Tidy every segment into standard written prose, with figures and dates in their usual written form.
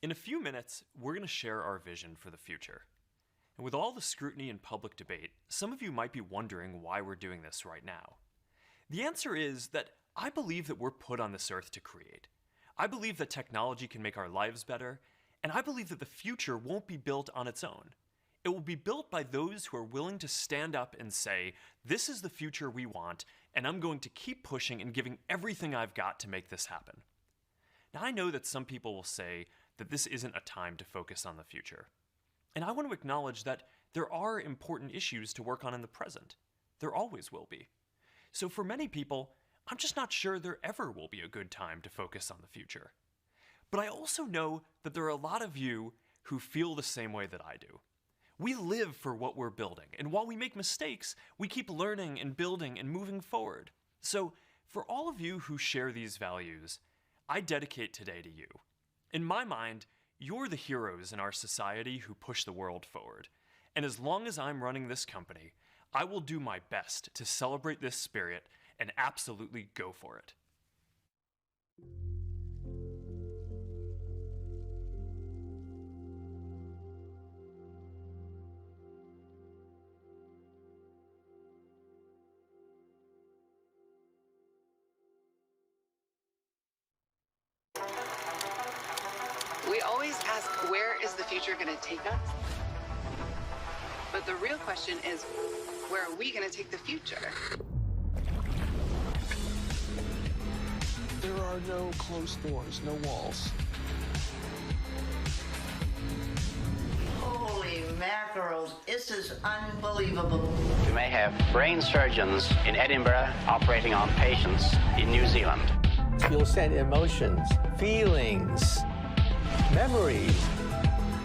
In a few minutes, we're going to share our vision for the future. And with all the scrutiny and public debate, some of you might be wondering why we're doing this right now. The answer is that I believe that we're put on this earth to create. I believe that technology can make our lives better, and I believe that the future won't be built on its own. It will be built by those who are willing to stand up and say, this is the future we want, and I'm going to keep pushing and giving everything I've got to make this happen. Now, I know that some people will say that this isn't a time to focus on the future. And I want to acknowledge that there are important issues to work on in the present. There always will be. So for many people, I'm just not sure there ever will be a good time to focus on the future. But I also know that there are a lot of you who feel the same way that I do. We live for what we're building, and while we make mistakes, we keep learning and building and moving forward. So for all of you who share these values, I dedicate today to you. In my mind, you're the heroes in our society who push the world forward. And as long as I'm running this company, I will do my best to celebrate this spirit and absolutely go for it. We always ask, where is the future going to take us? But the real question is, where are we going to take the future? There are no closed doors, no walls. Holy mackerel, this is unbelievable. We may have brain surgeons in Edinburgh operating on patients in New Zealand. You'll send emotions, feelings, memories.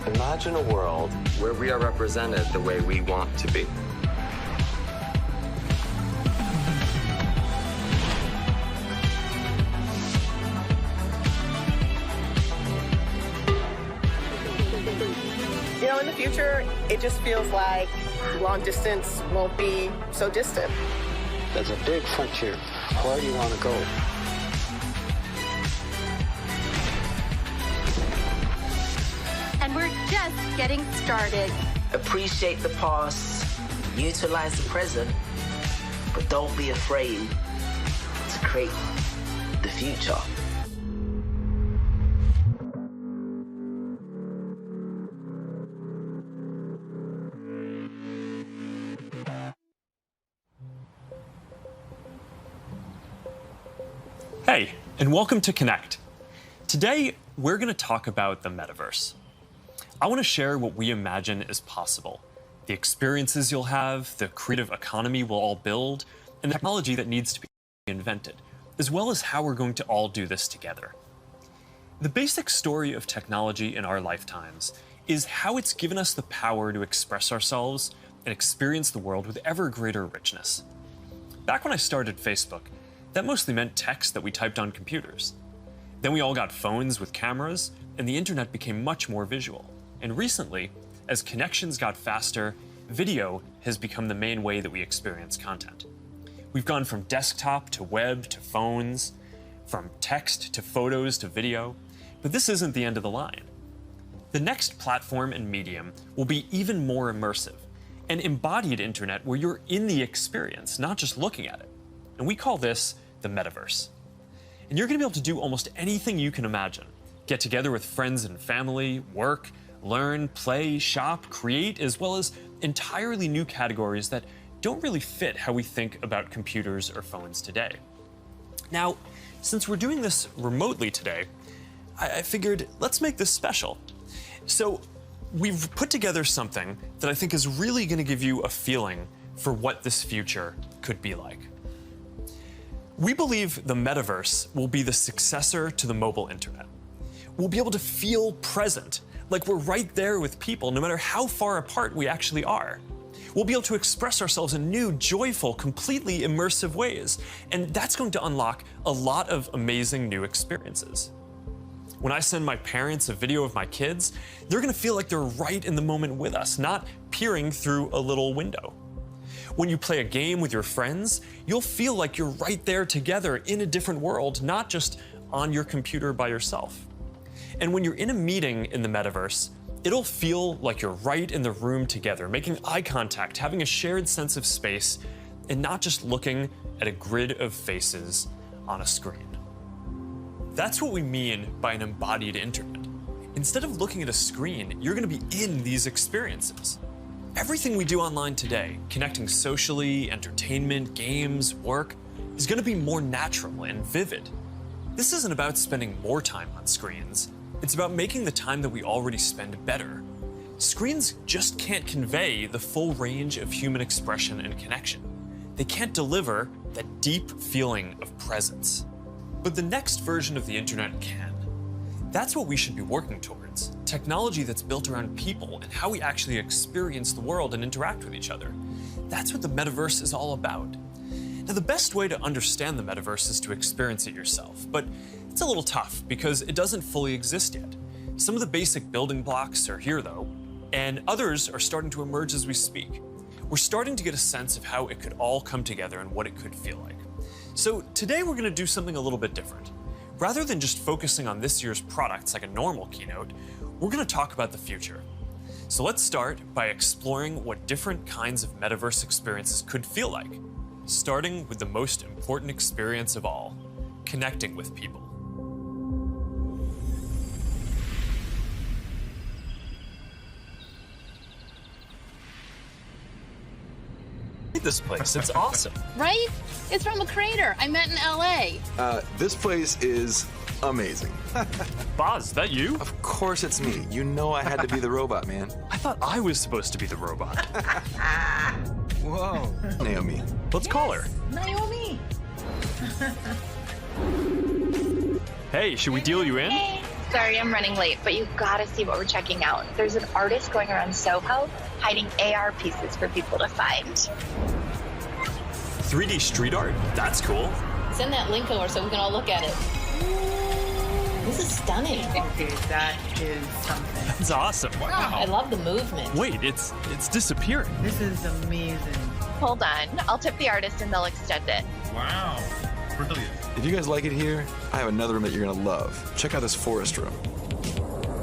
Imagine a world where we are represented the way we want to be. You know, in the future, it just feels like long distance won't be so distant. There's a big frontier. Where do you want to go? And we're just getting started. Appreciate the past, utilize the present, but don't be afraid to create the future. Hey, and welcome to Connect. Today, we're going to talk about the Metaverse. I want to share what we imagine is possible, the experiences you'll have, the creative economy we'll all build, and the technology that needs to be invented, as well as how we're going to all do this together. The basic story of technology in our lifetimes is how it's given us the power to express ourselves and experience the world with ever greater richness. Back when I started Facebook, that mostly meant text that we typed on computers. Then we all got phones with cameras, and the internet became much more visual. And recently, as connections got faster, video has become the main way that we experience content. We've gone from desktop to web to phones, from text to photos to video, but this isn't the end of the line. The next platform and medium will be even more immersive, an embodied internet where you're in the experience, not just looking at it. And we call this the Metaverse. And you're going to be able to do almost anything you can imagine. Get together with friends and family, work, learn, play, shop, create, as well as entirely new categories that don't really fit how we think about computers or phones today. Now, since we're doing this remotely today, I figured let's make this special. So we've put together something that I think is really going to give you a feeling for what this future could be like. We believe the Metaverse will be the successor to the mobile internet. We'll be able to feel present, like we're right there with people, no matter how far apart we actually are. We'll be able to express ourselves in new, joyful, completely immersive ways, and that's going to unlock a lot of amazing new experiences. When I send my parents a video of my kids, they're going to feel like they're right in the moment with us, not peering through a little window. When you play a game with your friends, you'll feel like you're right there together in a different world, not just on your computer by yourself. And when you're in a meeting in the metaverse, it'll feel like you're right in the room together, making eye contact, having a shared sense of space, and not just looking at a grid of faces on a screen. That's what we mean by an embodied internet. Instead of looking at a screen, you're going to be in these experiences. Everything we do online today, connecting socially, entertainment, games, work, is going to be more natural and vivid. This isn't about spending more time on screens. It's about making the time that we already spend better. Screens just can't convey the full range of human expression and connection. They can't deliver that deep feeling of presence. But the next version of the internet can. That's what we should be working towards. Technology that's built around people and how we actually experience the world and interact with each other. That's what the metaverse is all about. Now, the best way to understand the metaverse is to experience it yourself, but it's a little tough because it doesn't fully exist yet. Some of the basic building blocks are here though, and others are starting to emerge as we speak. We're starting to get a sense of how it could all come together and what it could feel like. So today we're going to do something a little bit different. Rather than just focusing on this year's products like a normal keynote, we're going to talk about the future. So let's start by exploring what different kinds of metaverse experiences could feel like, starting with the most important experience of all, connecting with people. This place, it's awesome. Right? It's from a creator I met in LA. This place is amazing. Boz, is that you? Of course it's me. You know I had to be the robot, man. I thought I was supposed to be the robot. Whoa. Naomi. Let's call her. Naomi. Hey, should we deal you in? Hey. Sorry, I'm running late, but you've got to see what we're checking out. There's an artist going around Soho hiding AR pieces for people to find. 3D street art? That's cool. Send that link over so we can all look at it. This is stunning. Okay, that is something. That's awesome. Wow. I love the movement. Wait, it's disappearing. This is amazing. Hold on. I'll tip the artist and they'll extend it. Wow. Brilliant. If you guys like it here, I have another room that you're gonna love. Check out this forest room.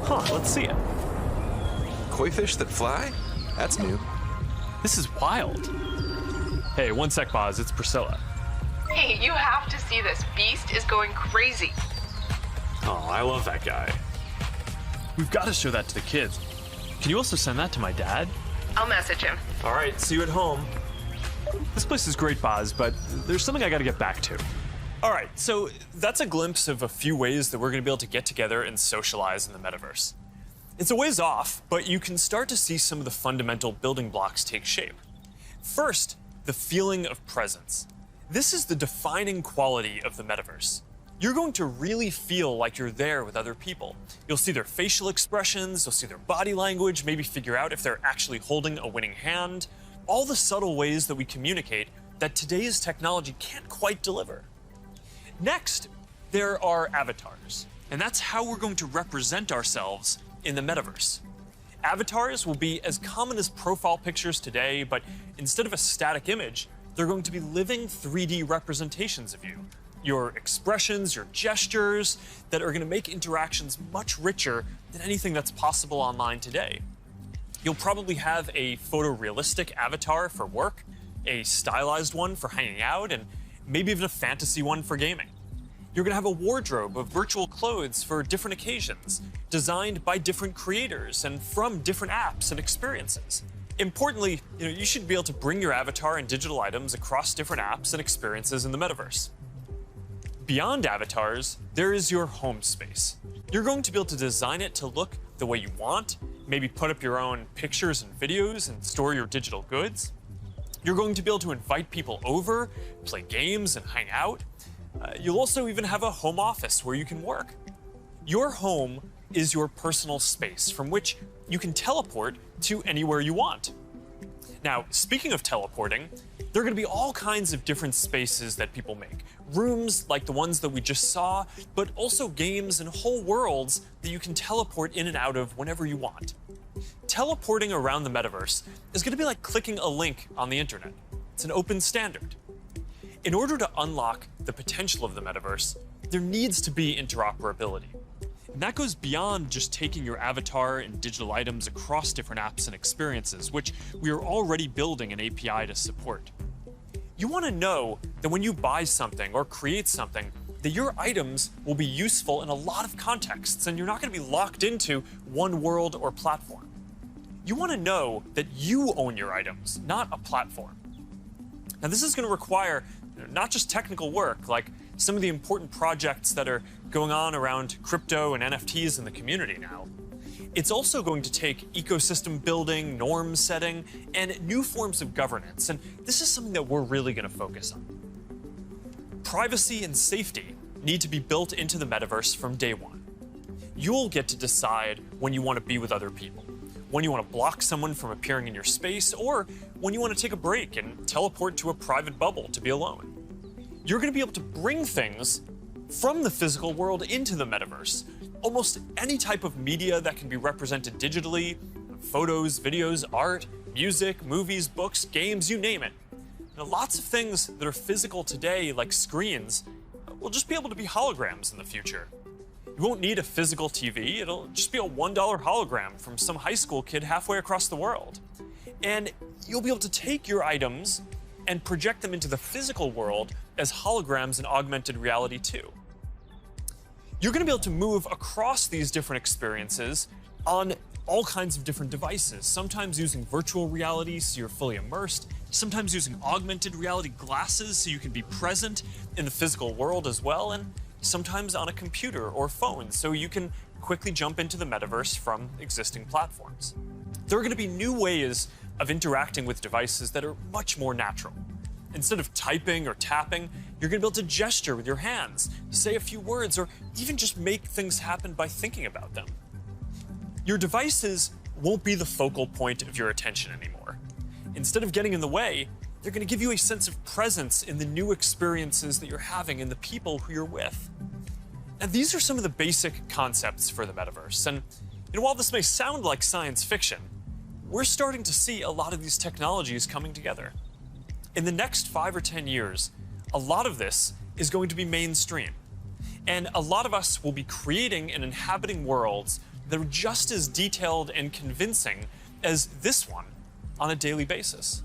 Huh, let's see it. Koi fish that fly? That's new. This is wild. Hey, one sec, Boz, it's Priscilla. Hey, you have to see this. Beast is going crazy. Oh, I love that guy. We've got to show that to the kids. Can you also send that to my dad? I'll message him. All right, see you at home. This place is great, Boz, but there's something I got to get back to. All right, so that's a glimpse of a few ways that we're going to be able to get together and socialize in the metaverse. It's a ways off, but you can start to see some of the fundamental building blocks take shape. First, the feeling of presence. This is the defining quality of the metaverse. You're going to really feel like you're there with other people. You'll see their facial expressions, you'll see their body language, maybe figure out if they're actually holding a winning hand. All the subtle ways that we communicate that today's technology can't quite deliver. Next, there are avatars, and that's how we're going to represent ourselves in the metaverse. Avatars will be as common as profile pictures today, but instead of a static image, they're going to be living 3D representations of you. Your expressions, your gestures, that are going to make interactions much richer than anything that's possible online today. You'll probably have a photorealistic avatar for work, a stylized one for hanging out, and maybe even a fantasy one for gaming. You're going to have a wardrobe of virtual clothes for different occasions, designed by different creators and from different apps and experiences. Importantly, you should be able to bring your avatar and digital items across different apps and experiences in the metaverse. Beyond avatars, there is your home space. You're going to be able to design it to look the way you want, maybe put up your own pictures and videos and store your digital goods. You're going to be able to invite people over, play games, and hang out. You'll also even have a home office where you can work. Your home is your personal space from which you can teleport to anywhere you want. Now, speaking of teleporting, there are going to be all kinds of different spaces that people make. Rooms like the ones that we just saw, but also games and whole worlds that you can teleport in and out of whenever you want. Teleporting around the metaverse is going to be like clicking a link on the internet. It's an open standard. In order to unlock the potential of the metaverse, there needs to be interoperability. And that goes beyond just taking your avatar and digital items across different apps and experiences, which we are already building an API to support. You want to know that when you buy something or create something, that your items will be useful in a lot of contexts, and you're not going to be locked into one world or platform. You want to know that you own your items, not a platform. Now, this is going to require not just technical work, like some of the important projects that are going on around crypto and NFTs in the community now. It's also going to take ecosystem building, norm setting, and new forms of governance, and this is something that we're really going to focus on. Privacy and safety need to be built into the metaverse from day one. You'll get to decide when you want to be with other people, when you want to block someone from appearing in your space, or when you want to take a break and teleport to a private bubble to be alone. You're going to be able to bring things from the physical world into the metaverse. Almost any type of media that can be represented digitally, photos, videos, art, music, movies, books, games, you name it. Now, lots of things that are physical today, like screens, will just be able to be holograms in the future. You won't need a physical TV, it'll just be a $1 hologram from some high school kid halfway across the world. And you'll be able to take your items and project them into the physical world as holograms in augmented reality too. You're going to be able to move across these different experiences on all kinds of different devices, sometimes using virtual reality so you're fully immersed, sometimes using augmented reality glasses so you can be present in the physical world as well, and sometimes on a computer or phone so you can quickly jump into the metaverse from existing platforms. There are going to be new ways of interacting with devices that are much more natural. Instead of typing or tapping, you're going to be able to gesture with your hands, say a few words, or even just make things happen by thinking about them. Your devices won't be the focal point of your attention anymore. Instead of getting in the way, they're going to give you a sense of presence in the new experiences that you're having and the people who you're with. And these are some of the basic concepts for the metaverse. And while this may sound like science fiction, we're starting to see a lot of these technologies coming together. In the next 5 or 10 years, a lot of this is going to be mainstream. And a lot of us will be creating and inhabiting worlds that are just as detailed and convincing as this one on a daily basis.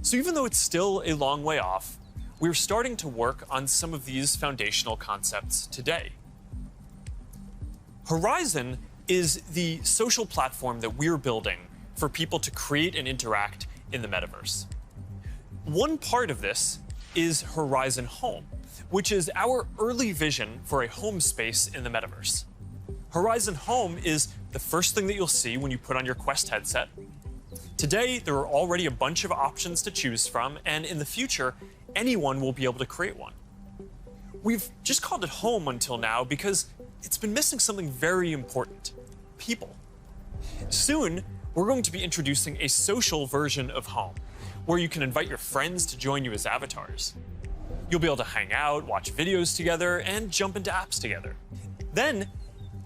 So even though it's still a long way off, we're starting to work on some of these foundational concepts today. Horizon is the social platform that we're building for people to create and interact in the metaverse. One part of this is Horizon Home, which is our early vision for a home space in the metaverse. Horizon Home is the first thing that you'll see when you put on your Quest headset. Today, there are already a bunch of options to choose from, and in the future, anyone will be able to create one. We've just called it Home until now because it's been missing something very important: people. Soon, we're going to be introducing a social version of Home, where you can invite your friends to join you as avatars. You'll be able to hang out, watch videos together, and jump into apps together. Then,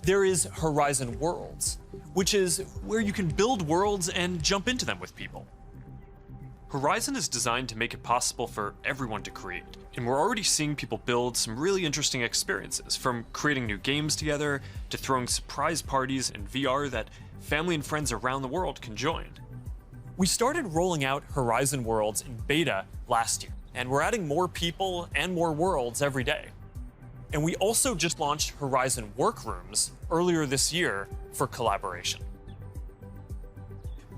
there is Horizon Worlds, which is where you can build worlds and jump into them with people. Horizon is designed to make it possible for everyone to create, and we're already seeing people build some really interesting experiences, from creating new games together to throwing surprise parties in VR that family and friends around the world can join. We started rolling out Horizon Worlds in beta last year, and we're adding more people and more worlds every day. And we also just launched Horizon Workrooms earlier this year for collaboration.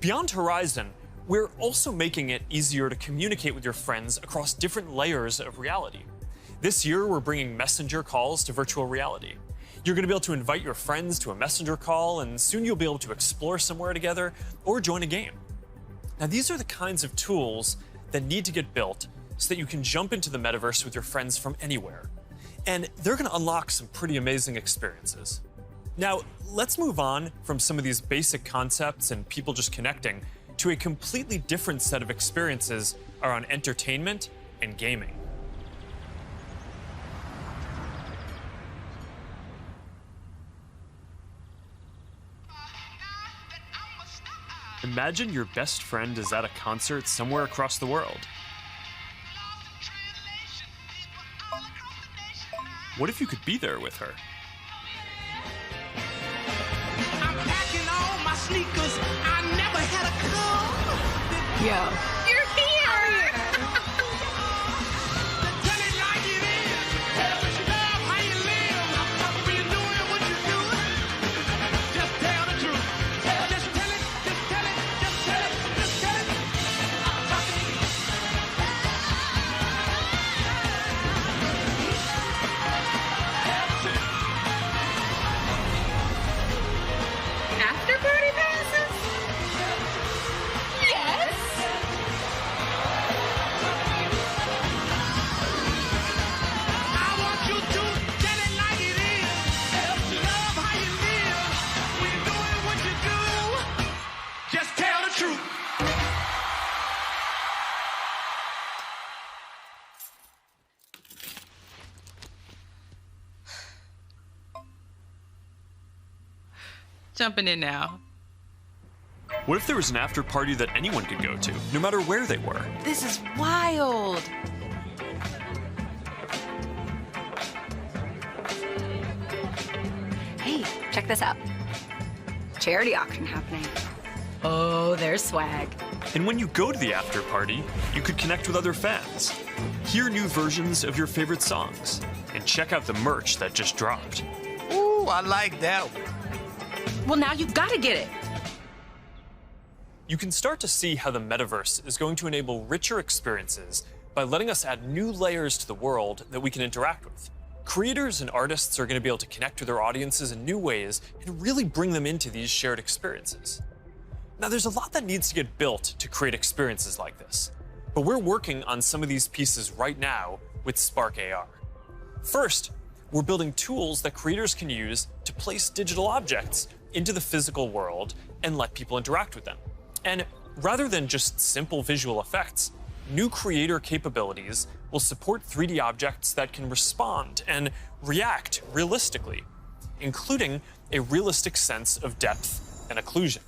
Beyond Horizon, we're also making it easier to communicate with your friends across different layers of reality. This year, we're bringing messenger calls to virtual reality. You're going to be able to invite your friends to a messenger call, and soon you'll be able to explore somewhere together or join a game. Now, these are the kinds of tools that need to get built so that you can jump into the metaverse with your friends from anywhere. And they're going to unlock some pretty amazing experiences. Now, let's move on from some of these basic concepts and people just connecting to a completely different set of experiences around entertainment and gaming. Imagine your best friend is at a concert somewhere across the world. What if you could be there with her? Yo. You're here! After party passes? Yes! Jumping in now. What if there was an after party that anyone could go to, no matter where they were? This is wild. Hey, check this out. Charity auction happening. Oh, there's swag. And when you go to the after party, you could connect with other fans, hear new versions of your favorite songs, and check out the merch that just dropped. Ooh, I like that one. Well, now you've got to get it. You can start to see how the metaverse is going to enable richer experiences by letting us add new layers to the world that we can interact with. Creators and artists are going to be able to connect with their audiences in new ways and really bring them into these shared experiences. Now, there's a lot that needs to get built to create experiences like this, but we're working on some of these pieces right now with Spark AR. First, we're building tools that creators can use to place digital objects into the physical world and let people interact with them. And rather than just simple visual effects, new creator capabilities will support 3D objects that can respond and react realistically, including a realistic sense of depth and occlusion.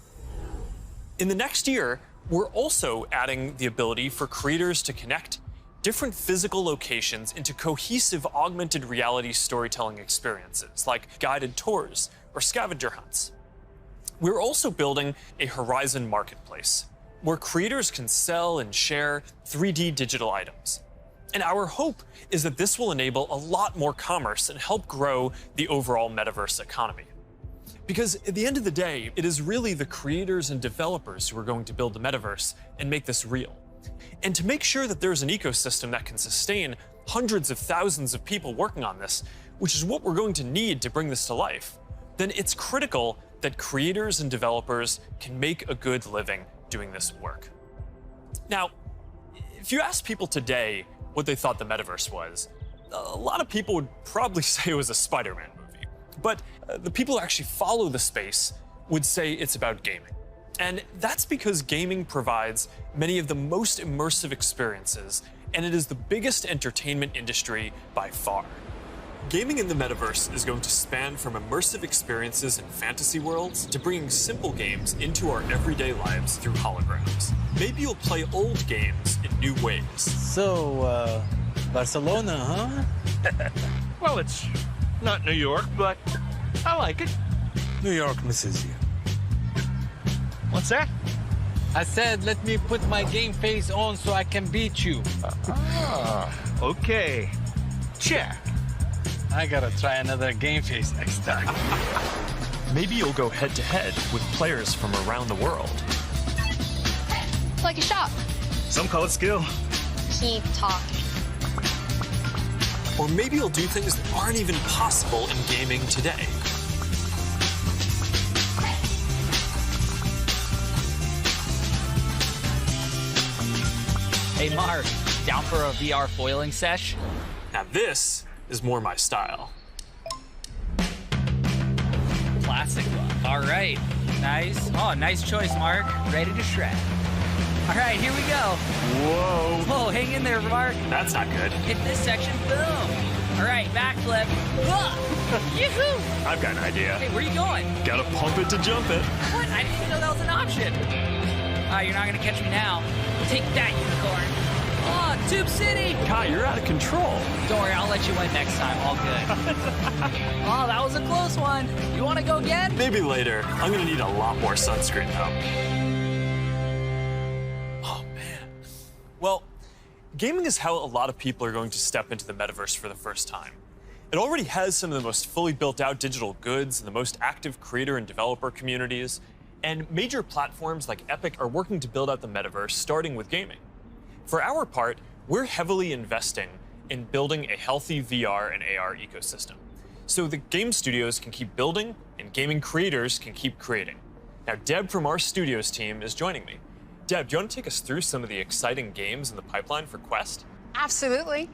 In the next year, we're also adding the ability for creators to connect different physical locations into cohesive augmented reality storytelling experiences, like guided tours or scavenger hunts. We're also building a Horizon marketplace, where creators can sell and share 3D digital items. And our hope is that this will enable a lot more commerce and help grow the overall metaverse economy. Because at the end of the day, it is really the creators and developers who are going to build the metaverse and make this real. And to make sure that there's an ecosystem that can sustain hundreds of thousands of people working on this, which is what we're going to need to bring this to life, then it's critical that creators and developers can make a good living doing this work. Now, if you ask people today what they thought the metaverse was, a lot of people would probably say it was a Spider-Man movie. But the people who actually follow the space would say it's about gaming. And that's because gaming provides many of the most immersive experiences, and it is the biggest entertainment industry by far. Gaming in the metaverse is going to span from immersive experiences in fantasy worlds to bringing simple games into our everyday lives through holograms. Maybe you'll play old games in new ways. So, Barcelona, huh? Well, it's not New York, but I like it. New York misses you. What's that? I said, let me put my game face on so I can beat you. Okay. Check. I gotta try another game face next time. Maybe you'll go head-to-head with players from around the world. It's like a shop. Some call it skill. Keep talking. Or maybe you'll do things that aren't even possible in gaming today. Hey, Mark, down for a VR foiling sesh? Now this is more my style. Classic look. All right. Nice. Oh, nice choice, Mark. Ready to shred. All right, here we go. Whoa. Whoa, hang in there, Mark. That's not good. Hit this section, boom. All right, backflip. Yoo-hoo. I've got an idea. Hey, where are you going? Gotta pump it to jump it. What? I didn't even know that was an option. You're not gonna catch me now. Take that, unicorn. Oh, Tube City. Kai, you're out of control. Don't worry, I'll let you win next time. All good. Oh, that was a close one. You want to go again? Maybe later. I'm gonna need a lot more sunscreen though. Oh Gaming is how a lot of people are going to step into the metaverse for the first time. It already has some of the most fully built out digital goods and the most active creator and developer communities, and major platforms like Epic are working to build out the metaverse, starting with gaming. For our part, we're heavily investing in building a healthy VR and AR ecosystem, so the game studios can keep building and gaming creators can keep creating. Now, Deb from our studios team is joining me. Deb, do you want to take us through some of the exciting games in the pipeline for Quest? Absolutely.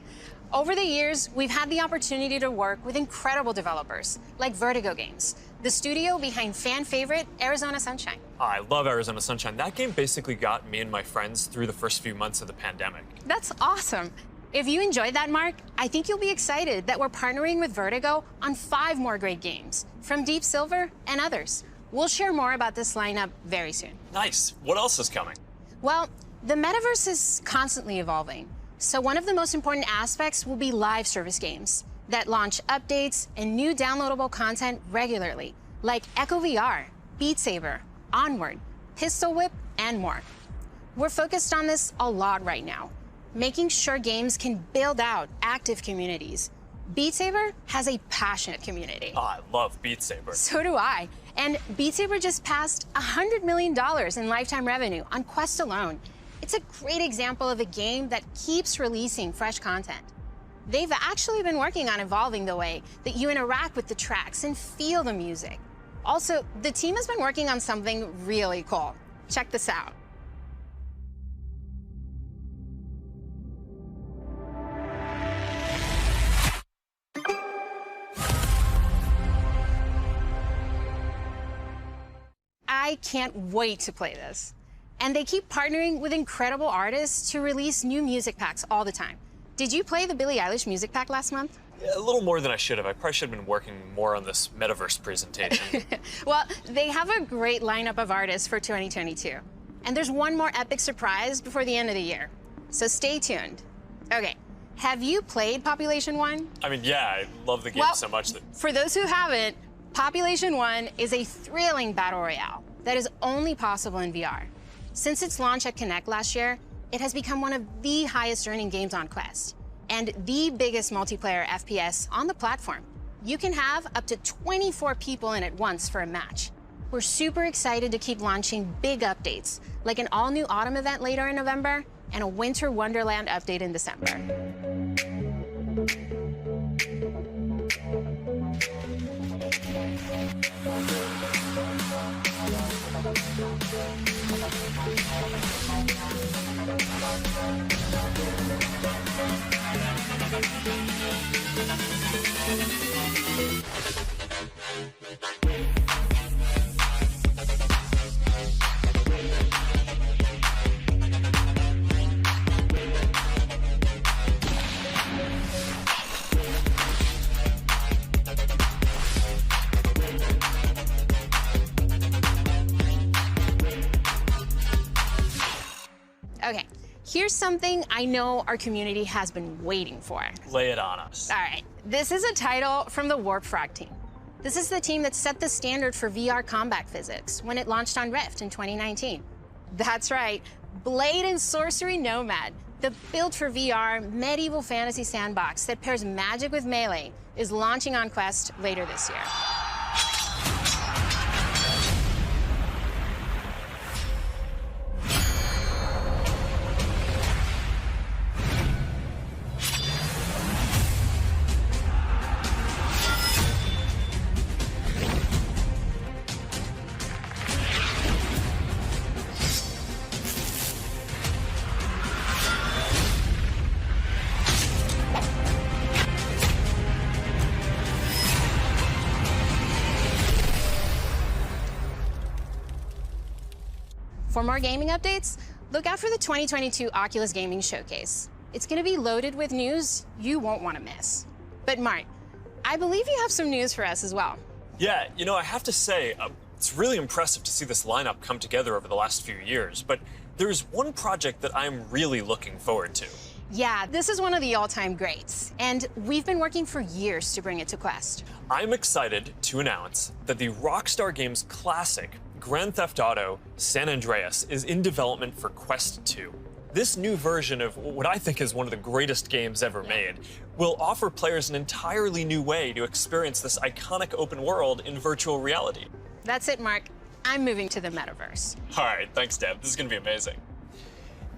Over the years, we've had the opportunity to work with incredible developers, like Vertigo Games, the studio behind fan favorite Arizona Sunshine. I love Arizona Sunshine. That game basically got me and my friends through the first few months of the pandemic. That's awesome. If you enjoyed that, Mark, I think you'll be excited that we're partnering with Vertigo on 5 more great games from Deep Silver and others. We'll share more about this lineup very soon. Nice. What else is coming? Well, the metaverse is constantly evolving. So one of the most important aspects will be live service games that launch updates and new downloadable content regularly, like Echo VR, Beat Saber, Onward, Pistol Whip, and more. We're focused on this a lot right now, making sure games can build out active communities. Beat Saber has a passionate community. Oh, I love Beat Saber. So do I. And Beat Saber just passed $100 million in lifetime revenue on Quest alone. It's a great example of a game that keeps releasing fresh content. They've actually been working on evolving the way that you interact with the tracks and feel the music. Also, the team has been working on something really cool. Check this out. I can't wait to play this. And they keep partnering with incredible artists to release new music packs all the time. Did you play the Billie Eilish music pack last month? A little more than I should have. I probably should have been working more on this Metaverse presentation. Well, they have a great lineup of artists for 2022. And there's one more epic surprise before the end of the year. So stay tuned. Okay, have you played Population 1? I mean, yeah, I love the game so much that... For those who haven't, Population 1 is a thrilling battle royale that is only possible in VR. Since its launch at Connect last year, it has become one of the highest earning games on Quest and the biggest multiplayer FPS on the platform. You can have up to 24 people in at once for a match. We're super excited to keep launching big updates, like an all-new autumn event later in November and a Winter Wonderland update in December. Okay, here's something I know our community has been waiting for. Lay it on us. All right, this is a title from the Warpfrog team. This is the team that set the standard for VR combat physics when it launched on Rift in 2019. That's right, Blade and Sorcery Nomad, the built for VR medieval fantasy sandbox that pairs magic with melee, is launching on Quest later this year. For more gaming updates, look out for the 2022 Oculus Gaming Showcase. It's going to be loaded with news you won't want to miss. But Mark, I believe you have some news for us as well. Yeah, you know, I have to say, it's really impressive to see this lineup come together over the last few years, but there's one project that I'm really looking forward to. Yeah, this is one of the all-time greats, and we've been working for years to bring it to Quest. I'm excited to announce that the Rockstar Games classic Grand Theft Auto San Andreas is in development for Quest 2. This new version of what I think is one of the greatest games ever made will offer players an entirely new way to experience this iconic open world in virtual reality. That's it, Mark. I'm moving to the Metaverse. All right, thanks, Deb. This is going to be amazing.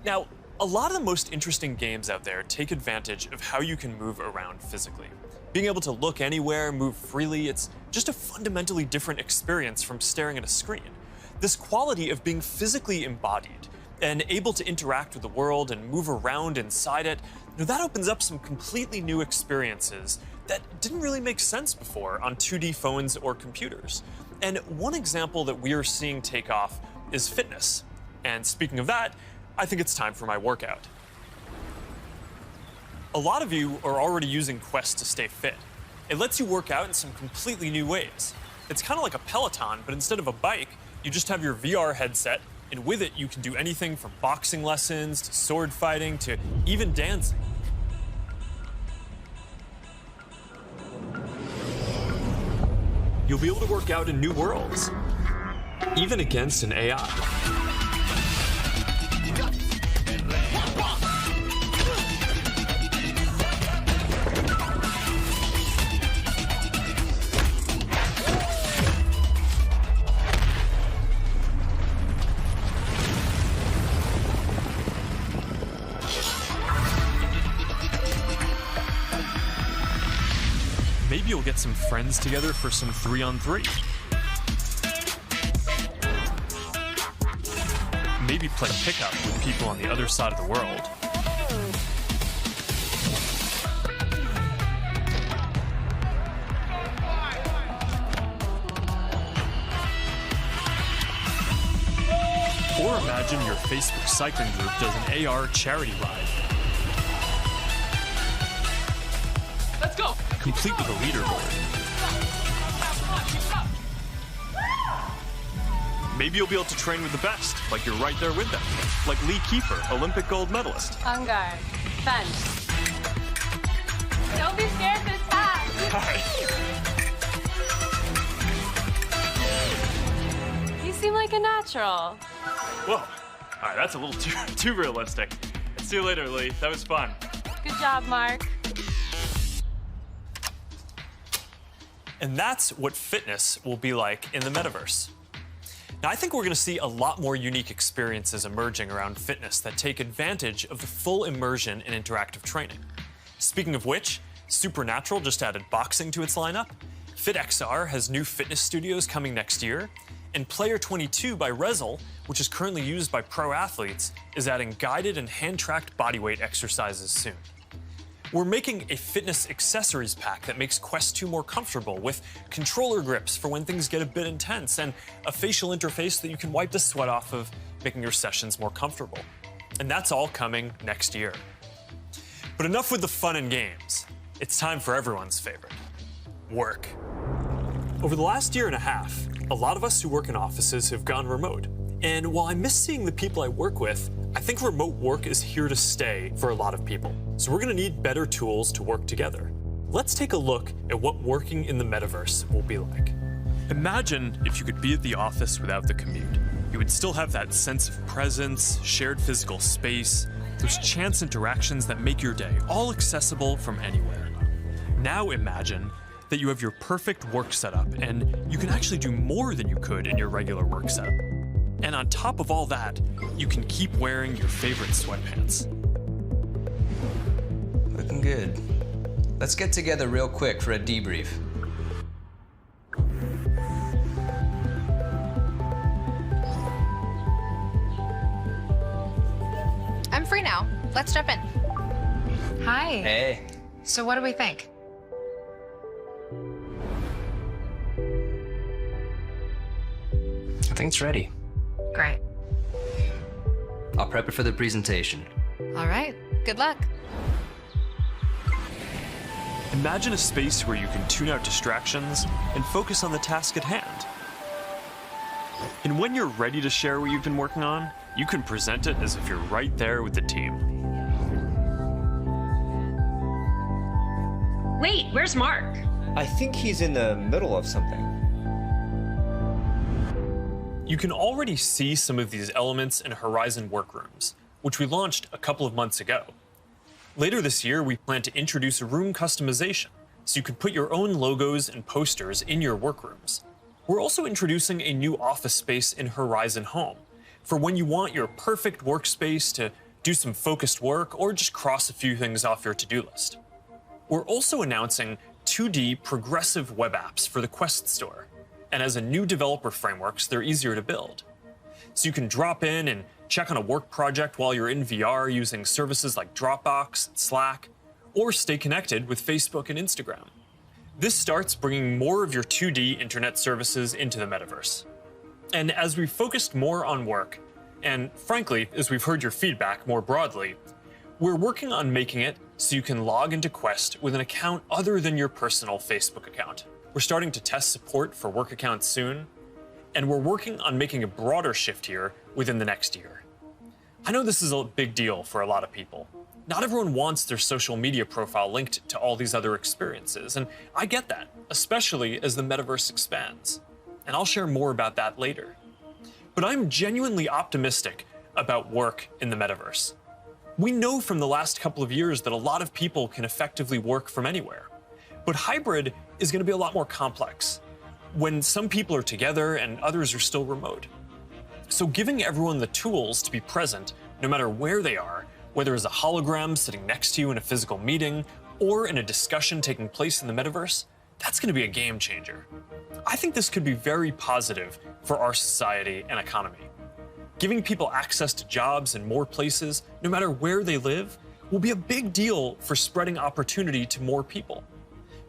Now, a lot of the most interesting games out there take advantage of how you can move around physically. Being able to look anywhere, move freely, it's just a fundamentally different experience from staring at a screen. This quality of being physically embodied and able to interact with the world and move around inside it, that opens up some completely new experiences that didn't really make sense before on 2D phones or computers. And one example that we are seeing take off is fitness. And speaking of that, I think it's time for my workout. A lot of you are already using Quest to stay fit. It lets you work out in some completely new ways. It's kind of like a Peloton, but instead of a bike, you just have your VR headset, and with it, you can do anything from boxing lessons to sword fighting to even dancing. You'll be able to work out in new worlds, even against an AI. Maybe you'll get some friends together for some 3-on-3. Maybe play pickup with people on the other side of the world. Or imagine your Facebook cycling group does an AR charity ride. Let's go! Complete with a leaderboard. Maybe you'll be able to train with the best, like you're right there with them. Like Lee Kiefer, Olympic gold medalist. On guard. Bench. Don't be scared to attack. You seem like a natural. Whoa. All right, that's a little too realistic. See you later, Lee. That was fun. Good job, Mark. And that's what fitness will be like in the Metaverse. Now, I think we're going to see a lot more unique experiences emerging around fitness that take advantage of the full immersion in interactive training. Speaking of which, Supernatural just added boxing to its lineup, FitXR has new fitness studios coming next year, and Player 22 by Rezzil, which is currently used by pro athletes, is adding guided and hand-tracked bodyweight exercises soon. We're making a fitness accessories pack that makes Quest 2 more comfortable with controller grips for when things get a bit intense and a facial interface that you can wipe the sweat off of, making your sessions more comfortable. And that's all coming next year. But enough with the fun and games. It's time for everyone's favorite, work. Over the last year and a half, a lot of us who work in offices have gone remote. And while I miss seeing the people I work with, I think remote work is here to stay for a lot of people. So we're going to need better tools to work together. Let's take a look at what working in the Metaverse will be like. Imagine if you could be at the office without the commute. You would still have that sense of presence, shared physical space, those chance interactions that make your day all accessible from anywhere. Now imagine that you have your perfect work setup and you can actually do more than you could in your regular work setup. And on top of all that, you can keep wearing your favorite sweatpants. Looking good. Let's get together real quick for a debrief. I'm free now. Let's jump in. Hi. Hey. So what do we think? I think it's ready. Great. I'll prep it for the presentation. All right. Good luck. Imagine a space where you can tune out distractions and focus on the task at hand. And when you're ready to share what you've been working on, you can present it as if you're right there with the team. Wait, where's Mark? I think he's in the middle of something. You can already see some of these elements in Horizon Workrooms, which we launched a couple of months ago. Later this year, we plan to introduce room customization, so you can put your own logos and posters in your workrooms. We're also introducing a new office space in Horizon Home, for when you want your perfect workspace to do some focused work or just cross a few things off your to-do list. We're also announcing 2D progressive web apps for the Quest Store, and as a new developer frameworks, they're easier to build. So you can drop in and check on a work project while you're in VR using services like Dropbox, Slack, or stay connected with Facebook and Instagram. This starts bringing more of your 2D internet services into the metaverse. And as we've focused more on work, and frankly, as we've heard your feedback more broadly, we're working on making it so you can log into Quest with an account other than your personal Facebook account. We're starting to test support for work accounts soon, and we're working on making a broader shift here within the next year. I know this is a big deal for a lot of people. Not everyone wants their social media profile linked to all these other experiences, and I get that, especially as the metaverse expands. And I'll share more about that later. But I'm genuinely optimistic about work in the metaverse. We know from the last couple of years that a lot of people can effectively work from anywhere. But hybrid is going to be a lot more complex, when some people are together and others are still remote. So giving everyone the tools to be present, no matter where they are, whether as a hologram sitting next to you in a physical meeting or in a discussion taking place in the metaverse, that's going to be a game changer. I think this could be very positive for our society and economy. Giving people access to jobs in more places, no matter where they live, will be a big deal for spreading opportunity to more people.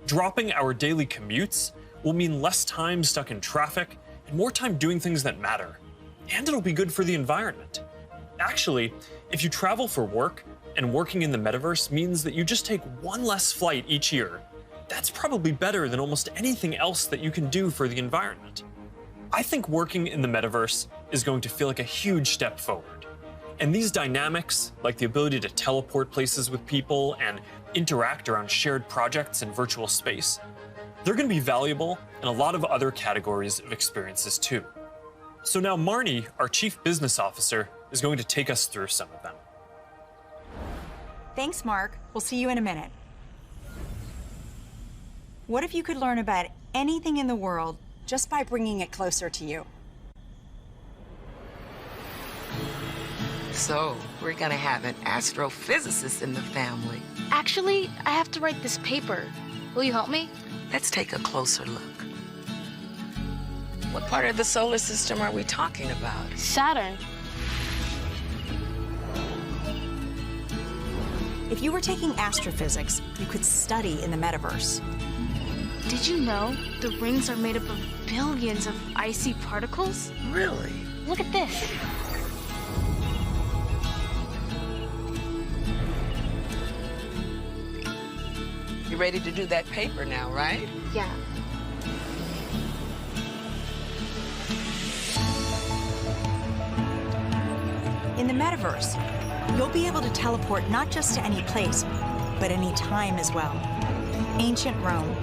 Dropping our daily commutes will mean less time stuck in traffic and more time doing things that matter. And it'll be good for the environment. Actually, if you travel for work and working in the metaverse means that you just take one less flight each year, that's probably better than almost anything else that you can do for the environment. I think working in the metaverse is going to feel like a huge step forward. And these dynamics, like the ability to teleport places with people and interact around shared projects in virtual space, they're going to be valuable in a lot of other categories of experiences too. So now Marnie, our Chief Business Officer, is going to take us through some of them. Thanks, Mark. We'll see you in a minute. What if you could learn about anything in the world just by bringing it closer to you? So, we're gonna have an astrophysicist in the family. Actually, I have to write this paper. Will you help me? Let's take a closer look. What part of the solar system are we talking about? Saturn. If you were taking astrophysics, you could study in the metaverse. Did you know the rings are made up of billions of icy particles? Really? Look at this. You ready to do that paper now, right? Yeah. In the metaverse, you'll be able to teleport not just to any place, but any time as well. Ancient Rome.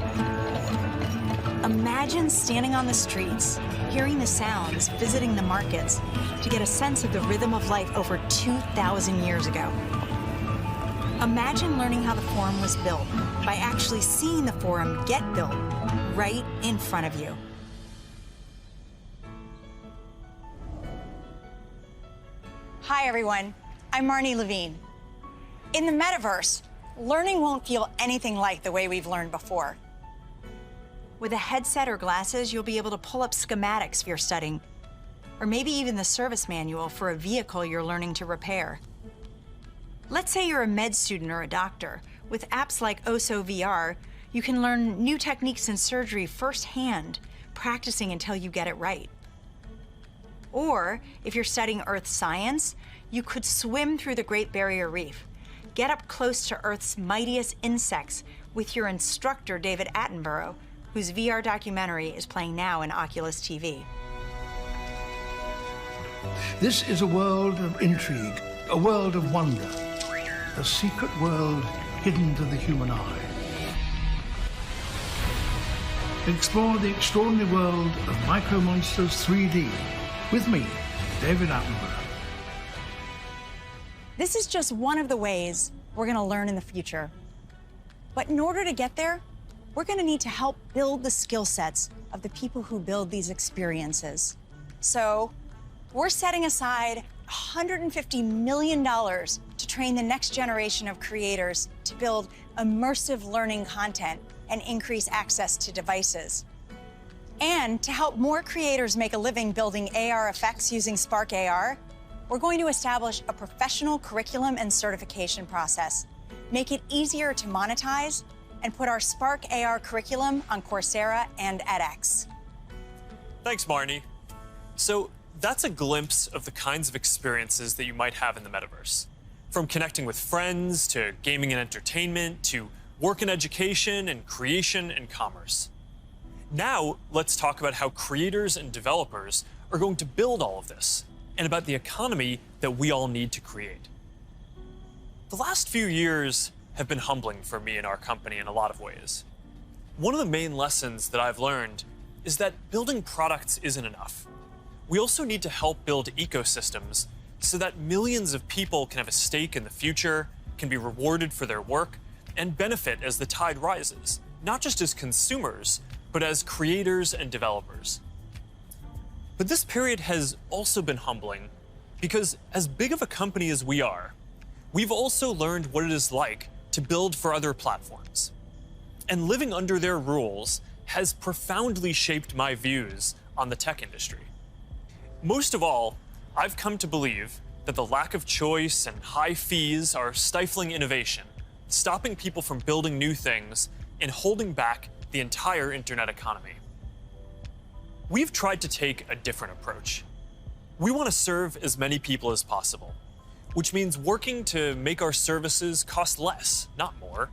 Imagine standing on the streets, hearing the sounds, visiting the markets, to get a sense of the rhythm of life over 2,000 years ago. Imagine learning how the Forum was built by actually seeing the Forum get built right in front of you. Hi, everyone. I'm Marnie Levine. In the metaverse, learning won't feel anything like the way we've learned before. With a headset or glasses, you'll be able to pull up schematics if you're studying, or maybe even the service manual for a vehicle you're learning to repair. Let's say you're a med student or a doctor. With apps like OSO-VR, you can learn new techniques in surgery firsthand, practicing until you get it right. Or, if you're studying Earth science, you could swim through the Great Barrier Reef, get up close to Earth's mightiest insects with your instructor, David Attenborough, whose VR documentary is playing now in Oculus TV. This is a world of intrigue, a world of wonder, a secret world hidden to the human eye. Explore the extraordinary world of Micro Monsters 3D with me, David Attenborough. This is just one of the ways we're going to learn in the future. But in order to get there, we're going to need to help build the skill sets of the people who build these experiences. So we're setting aside $150 million to train the next generation of creators to build immersive learning content and increase access to devices. And to help more creators make a living building AR effects using Spark AR, we're going to establish a professional curriculum and certification process, make it easier to monetize, and put our Spark AR curriculum on Coursera and edX. Thanks, Marnie. So that's a glimpse of the kinds of experiences that you might have in the metaverse. From connecting with friends, to gaming and entertainment, to work and education, and creation and commerce. Now, let's talk about how creators and developers are going to build all of this, and about the economy that we all need to create. The last few years have been humbling for me and our company in a lot of ways. One of the main lessons that I've learned is that building products isn't enough. We also need to help build ecosystems so that millions of people can have a stake in the future, can be rewarded for their work, and benefit as the tide rises, not just as consumers, but as creators and developers. But this period has also been humbling because as big of a company as we are, we've also learned what it is like to build for other platforms. And living under their rules has profoundly shaped my views on the tech industry. Most of all, I've come to believe that the lack of choice and high fees are stifling innovation, stopping people from building new things, and holding back the entire internet economy. We've tried to take a different approach. We want to serve as many people as possible, which means working to make our services cost less, not more.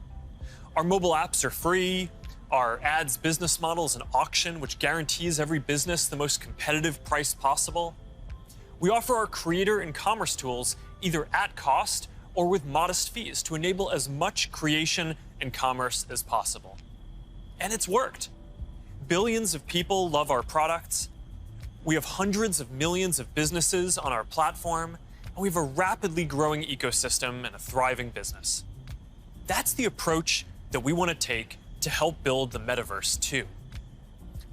Our mobile apps are free. Our ads business model is an auction which guarantees every business the most competitive price possible. We offer our creator and commerce tools either at cost or with modest fees to enable as much creation and commerce as possible. And it's worked. Billions of people love our products. We have hundreds of millions of businesses on our platform, and we have a rapidly growing ecosystem and a thriving business. That's the approach that we want to take to help build the metaverse too.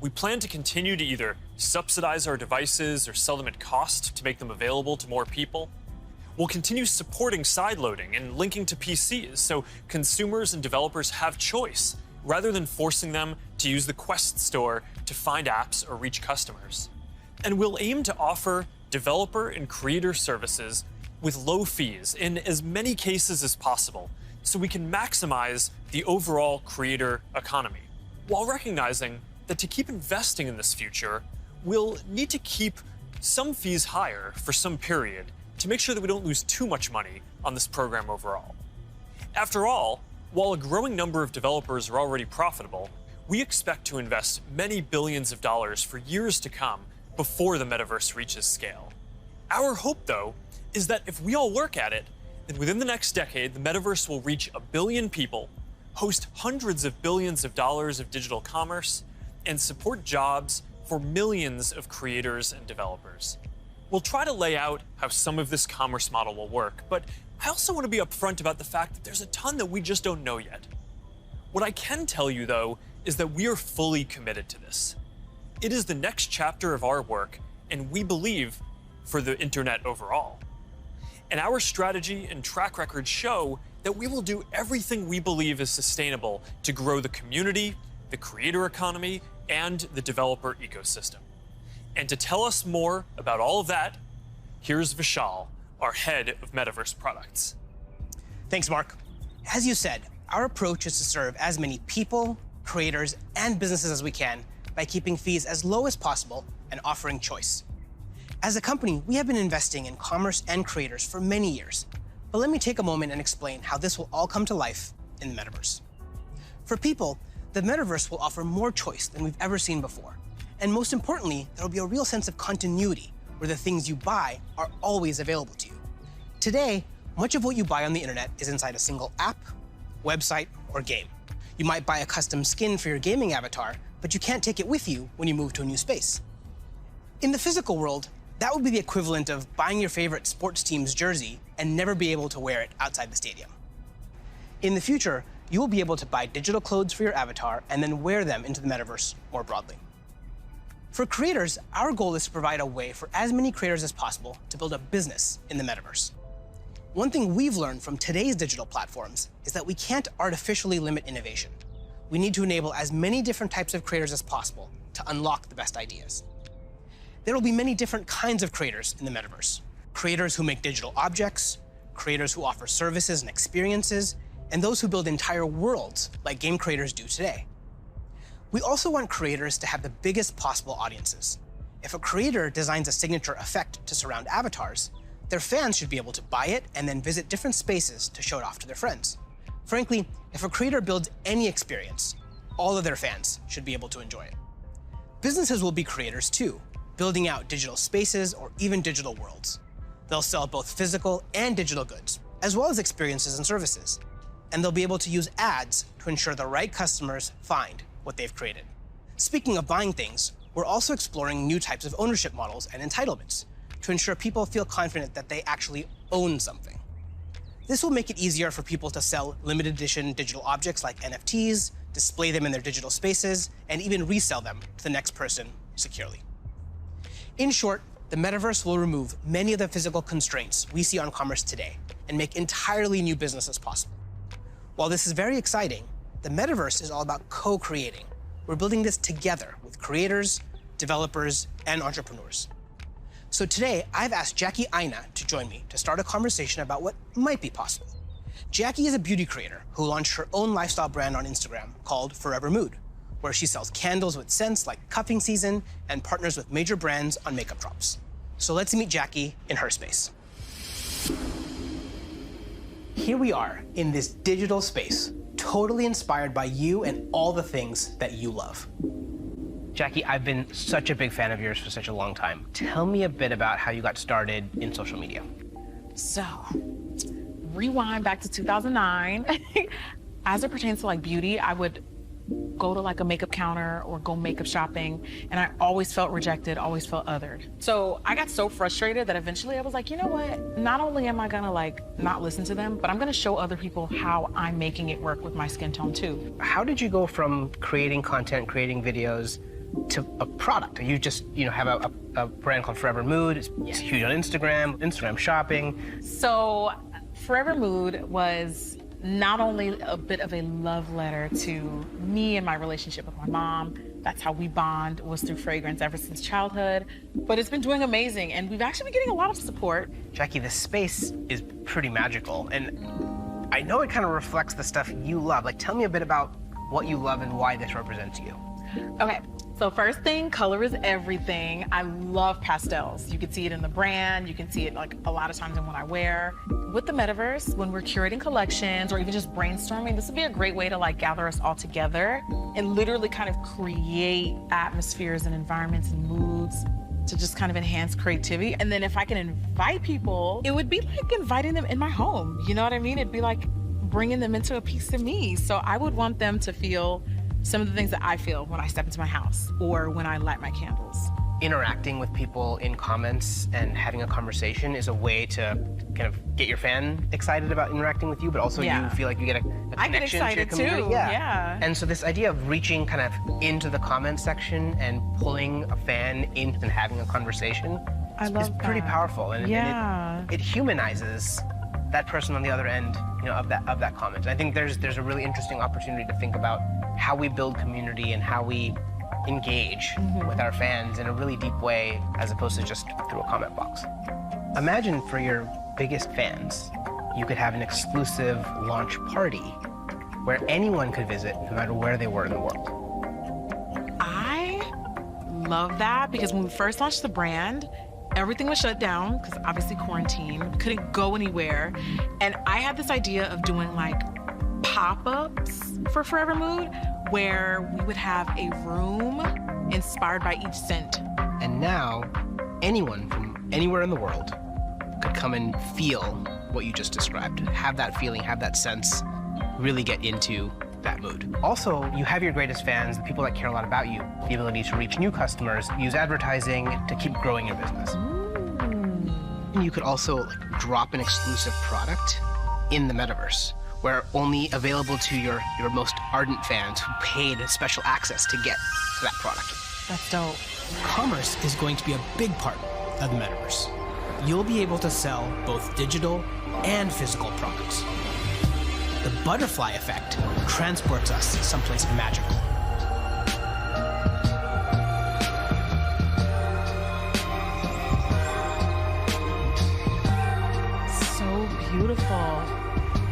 We plan to continue to either subsidize our devices or sell them at cost to make them available to more people. We'll continue supporting sideloading and linking to PCs so consumers and developers have choice rather than forcing them to use the Quest store to find apps or reach customers. And we'll aim to offer developer and creator services with low fees in as many cases as possible so we can maximize the overall creator economy, while recognizing that to keep investing in this future, we'll need to keep some fees higher for some period to make sure that we don't lose too much money on this program overall. After all, while a growing number of developers are already profitable, we expect to invest many billions of dollars for years to come before the metaverse reaches scale. Our hope, though, is that if we all work at it, then within the next decade, the metaverse will reach 1 billion people, host hundreds of billions of dollars of digital commerce, and support jobs for millions of creators and developers. We'll try to lay out how some of this commerce model will work, but I also want to be upfront about the fact that there's a ton that we just don't know yet. What I can tell you, though, is that we are fully committed to this. It is the next chapter of our work, and we believe for the internet overall. And our strategy and track record show that we will do everything we believe is sustainable to grow the community, the creator economy, and the developer ecosystem. And to tell us more about all of that, here's Vishal, our head of Metaverse products. Thanks, Mark. As you said, our approach is to serve as many people, creators, and businesses as we can by keeping fees as low as possible and offering choice. As a company, we have been investing in commerce and creators for many years. But let me take a moment and explain how this will all come to life in the metaverse. For people, the metaverse will offer more choice than we've ever seen before. And most importantly, there will be a real sense of continuity where the things you buy are always available to you. Today, much of what you buy on the internet is inside a single app, website, or game. You might buy a custom skin for your gaming avatar, but you can't take it with you when you move to a new space. In the physical world, that would be the equivalent of buying your favorite sports team's jersey and never be able to wear it outside the stadium. In the future, you will be able to buy digital clothes for your avatar and then wear them into the metaverse more broadly. For creators, our goal is to provide a way for as many creators as possible to build a business in the metaverse. One thing we've learned from today's digital platforms is that we can't artificially limit innovation. We need to enable as many different types of creators as possible to unlock the best ideas. There will be many different kinds of creators in the metaverse. Creators who make digital objects, creators who offer services and experiences, and those who build entire worlds like game creators do today. We also want creators to have the biggest possible audiences. If a creator designs a signature effect to surround avatars, their fans should be able to buy it and then visit different spaces to show it off to their friends. Frankly, if a creator builds any experience, all of their fans should be able to enjoy it. Businesses will be creators too, building out digital spaces or even digital worlds. They'll sell both physical and digital goods, as well as experiences and services. And they'll be able to use ads to ensure the right customers find what they've created. Speaking of buying things, we're also exploring new types of ownership models and entitlements to ensure people feel confident that they actually own something. This will make it easier for people to sell limited edition digital objects like NFTs, display them in their digital spaces, and even resell them to the next person securely. In short, the metaverse will remove many of the physical constraints we see on commerce today and make entirely new businesses possible. While this is very exciting, the metaverse is all about co-creating. We're building this together with creators, developers, and entrepreneurs. So today, I've asked Jackie Aina to join me to start a conversation about what might be possible. Jackie is a beauty creator who launched her own lifestyle brand on Instagram called Forever Mood, where she sells candles with scents like cuffing season and partners with major brands on makeup drops. So let's meet Jackie in her space. Here we are in this digital space, totally inspired by you and all the things that you love. Jackie, I've been such a big fan of yours for such a long time. Tell me a bit about how you got started in social media. So, rewind back to 2009. As it pertains to like beauty, I would go to like a makeup counter or go makeup shopping, and I always felt rejected, always felt othered. So I got so frustrated that eventually I was like, you know what? Not only am I gonna like not listen to them, but I'm gonna show other people how I'm making it work with my skin tone too. How did you go from creating content, creating videos, to a product? You just, have a brand called Forever Mood. It's huge on Instagram shopping. So Forever Mood was not only a bit of a love letter to me and my relationship with my mom. That's how we bond, was through fragrance ever since childhood. But it's been doing amazing, and we've actually been getting a lot of support. Jackie, this space is pretty magical, and I know it kind of reflects the stuff you love. Like, tell me a bit about what you love and why this represents you. Okay, so first thing, color is everything. I love pastels. You can see it in the brand. You can see it like a lot of times in what I wear. With the metaverse, when we're curating collections or even just brainstorming, this would be a great way to like gather us all together and literally kind of create atmospheres and environments and moods to just kind of enhance creativity. And then if I can invite people, it would be like inviting them in my home. You know what I mean? It'd be like bringing them into a piece of me. So I would want them to feel some of the things that I feel when I step into my house or when I light my candles. Interacting with people in comments and having a conversation is a way to kind of get your fan excited about interacting with you, but also you feel like you get a connection to your community. Too. Yeah. And so this idea of reaching kind of into the comment section and pulling a fan in and having a conversation is pretty powerful. And it humanizes that person on the other end, of that comment. And I think there's a really interesting opportunity to think about how we build community and how we engage with our fans in a really deep way, as opposed to just through a comment box. Imagine for your biggest fans, you could have an exclusive launch party where anyone could visit, no matter where they were in the world. I love that, because when we first launched the brand, everything was shut down because obviously quarantine, couldn't go anywhere. And I had this idea of doing like pop-ups for Forever Mood, where we would have a room inspired by each scent. And now, anyone from anywhere in the world could come and feel what you just described, have that feeling, have that sense, really get into that mood. Also, you have your greatest fans, the people that care a lot about you, the ability to reach new customers, use advertising to keep growing your business. You could also drop an exclusive product in the metaverse, where only available to your most ardent fans who paid special access to get to that product. That's dope. Commerce is going to be a big part of the metaverse. You'll be able to sell both digital and physical products. The butterfly effect transports us someplace magical. So beautiful.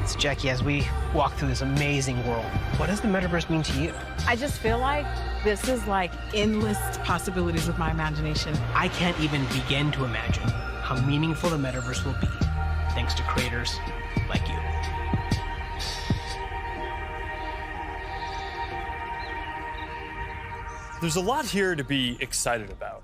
So Jackie, as we walk through this amazing world, what does the metaverse mean to you? I just feel like this is like endless possibilities with my imagination. I can't even begin to imagine how meaningful the metaverse will be thanks to creators like you. There's a lot here to be excited about.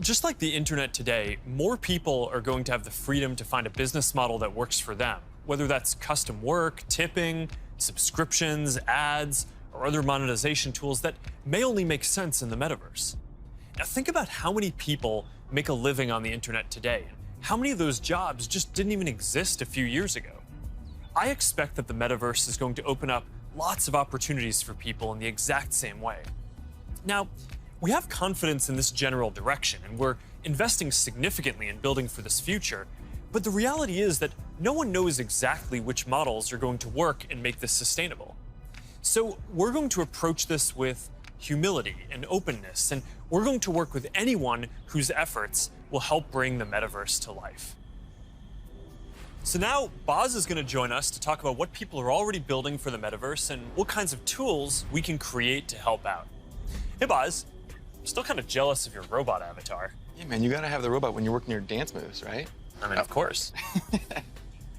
Just like the internet today, more people are going to have the freedom to find a business model that works for them, whether that's custom work, tipping, subscriptions, ads, or other monetization tools that may only make sense in the metaverse. Now think about how many people make a living on the internet today, and how many of those jobs just didn't even exist a few years ago. I expect that the metaverse is going to open up lots of opportunities for people in the exact same way. Now, we have confidence in this general direction, and we're investing significantly in building for this future, but the reality is that no one knows exactly which models are going to work and make this sustainable. So we're going to approach this with humility and openness, and we're going to work with anyone whose efforts will help bring the metaverse to life. So now Boz is going to join us to talk about what people are already building for the metaverse and what kinds of tools we can create to help out. Hey Boz, I'm still kind of jealous of your robot avatar. Yeah, man, you gotta have the robot when you're working your dance moves, right? I mean, of course.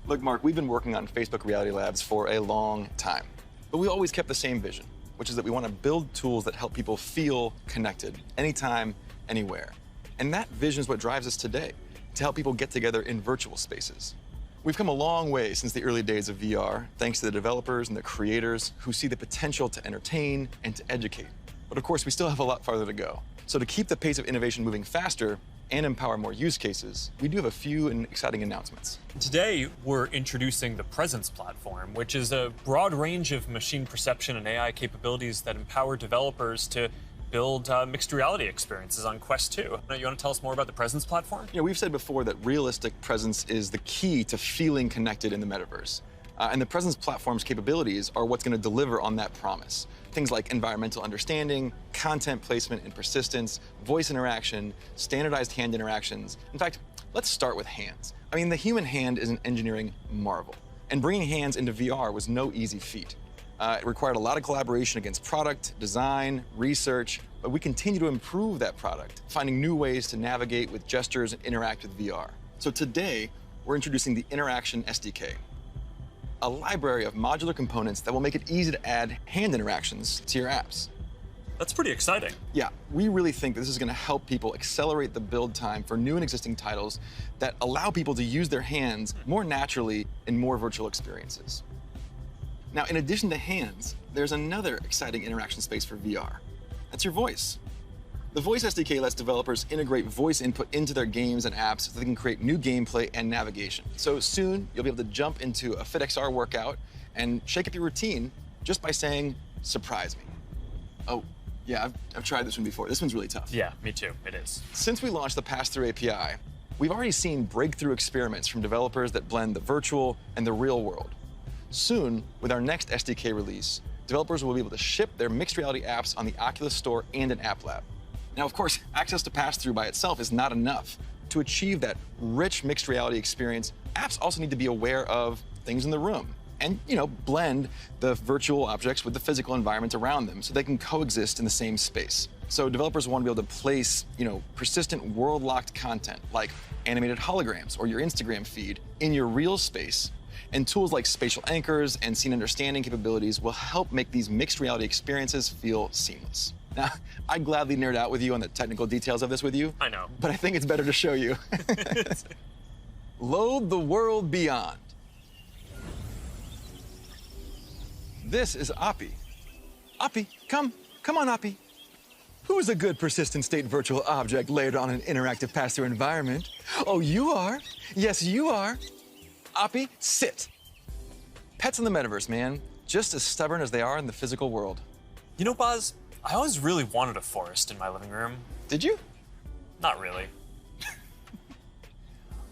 Look, Mark, we've been working on Facebook Reality Labs for a long time, but we always kept the same vision, which is that we want to build tools that help people feel connected anytime, anywhere. And that vision is what drives us today, to help people get together in virtual spaces. We've come a long way since the early days of VR, thanks to the developers and the creators who see the potential to entertain and to educate. But of course, we still have a lot farther to go. So to keep the pace of innovation moving faster and empower more use cases, we do have a few exciting announcements. Today, we're introducing the Presence platform, which is a broad range of machine perception and AI capabilities that empower developers to build mixed reality experiences on Quest 2. Now, you want to tell us more about the Presence platform? Yeah, we've said before that realistic presence is the key to feeling connected in the metaverse. And the Presence platform's capabilities are what's going to deliver on that promise. Things like environmental understanding, content placement and persistence, voice interaction, standardized hand interactions. In fact, let's start with hands. I mean, the human hand is an engineering marvel. And bringing hands into VR was no easy feat. It required a lot of collaboration against product, design, research, but we continue to improve that product, finding new ways to navigate with gestures and interact with VR. So today, we're introducing the Interaction SDK, a library of modular components that will make it easy to add hand interactions to your apps. That's pretty exciting. Yeah, we really think this is going to help people accelerate the build time for new and existing titles that allow people to use their hands more naturally in more virtual experiences. Now, in addition to hands, there's another exciting interaction space for VR. That's your voice. The Voice SDK lets developers integrate voice input into their games and apps so they can create new gameplay and navigation. So soon, you'll be able to jump into a FitXR workout and shake up your routine just by saying, "Surprise me." Oh, yeah, I've tried this one before. This one's really tough. Yeah, me too, it is. Since we launched the Pass-Through API, we've already seen breakthrough experiments from developers that blend the virtual and the real world. Soon, with our next SDK release, developers will be able to ship their mixed reality apps on the Oculus Store and an App Lab. Now, of course, access to pass-through by itself is not enough. To achieve that rich mixed reality experience, apps also need to be aware of things in the room and, blend the virtual objects with the physical environment around them so they can coexist in the same space. So developers want to be able to place, persistent world-locked content like animated holograms or your Instagram feed in your real space. And tools like spatial anchors and scene understanding capabilities will help make these mixed reality experiences feel seamless. Now, I'd gladly nerd out with you on the technical details of this with you. I know. But I think it's better to show you. Load the world beyond. This is Oppie. Oppie, come on, Oppie. Who's a good persistent state virtual object layered on an interactive pass-through environment? Oh, you are. Yes, you are. Oppie, sit. Pets in the metaverse, man. Just as stubborn as they are in the physical world. You know, Boz, I always really wanted a forest in my living room. Did you? Not really.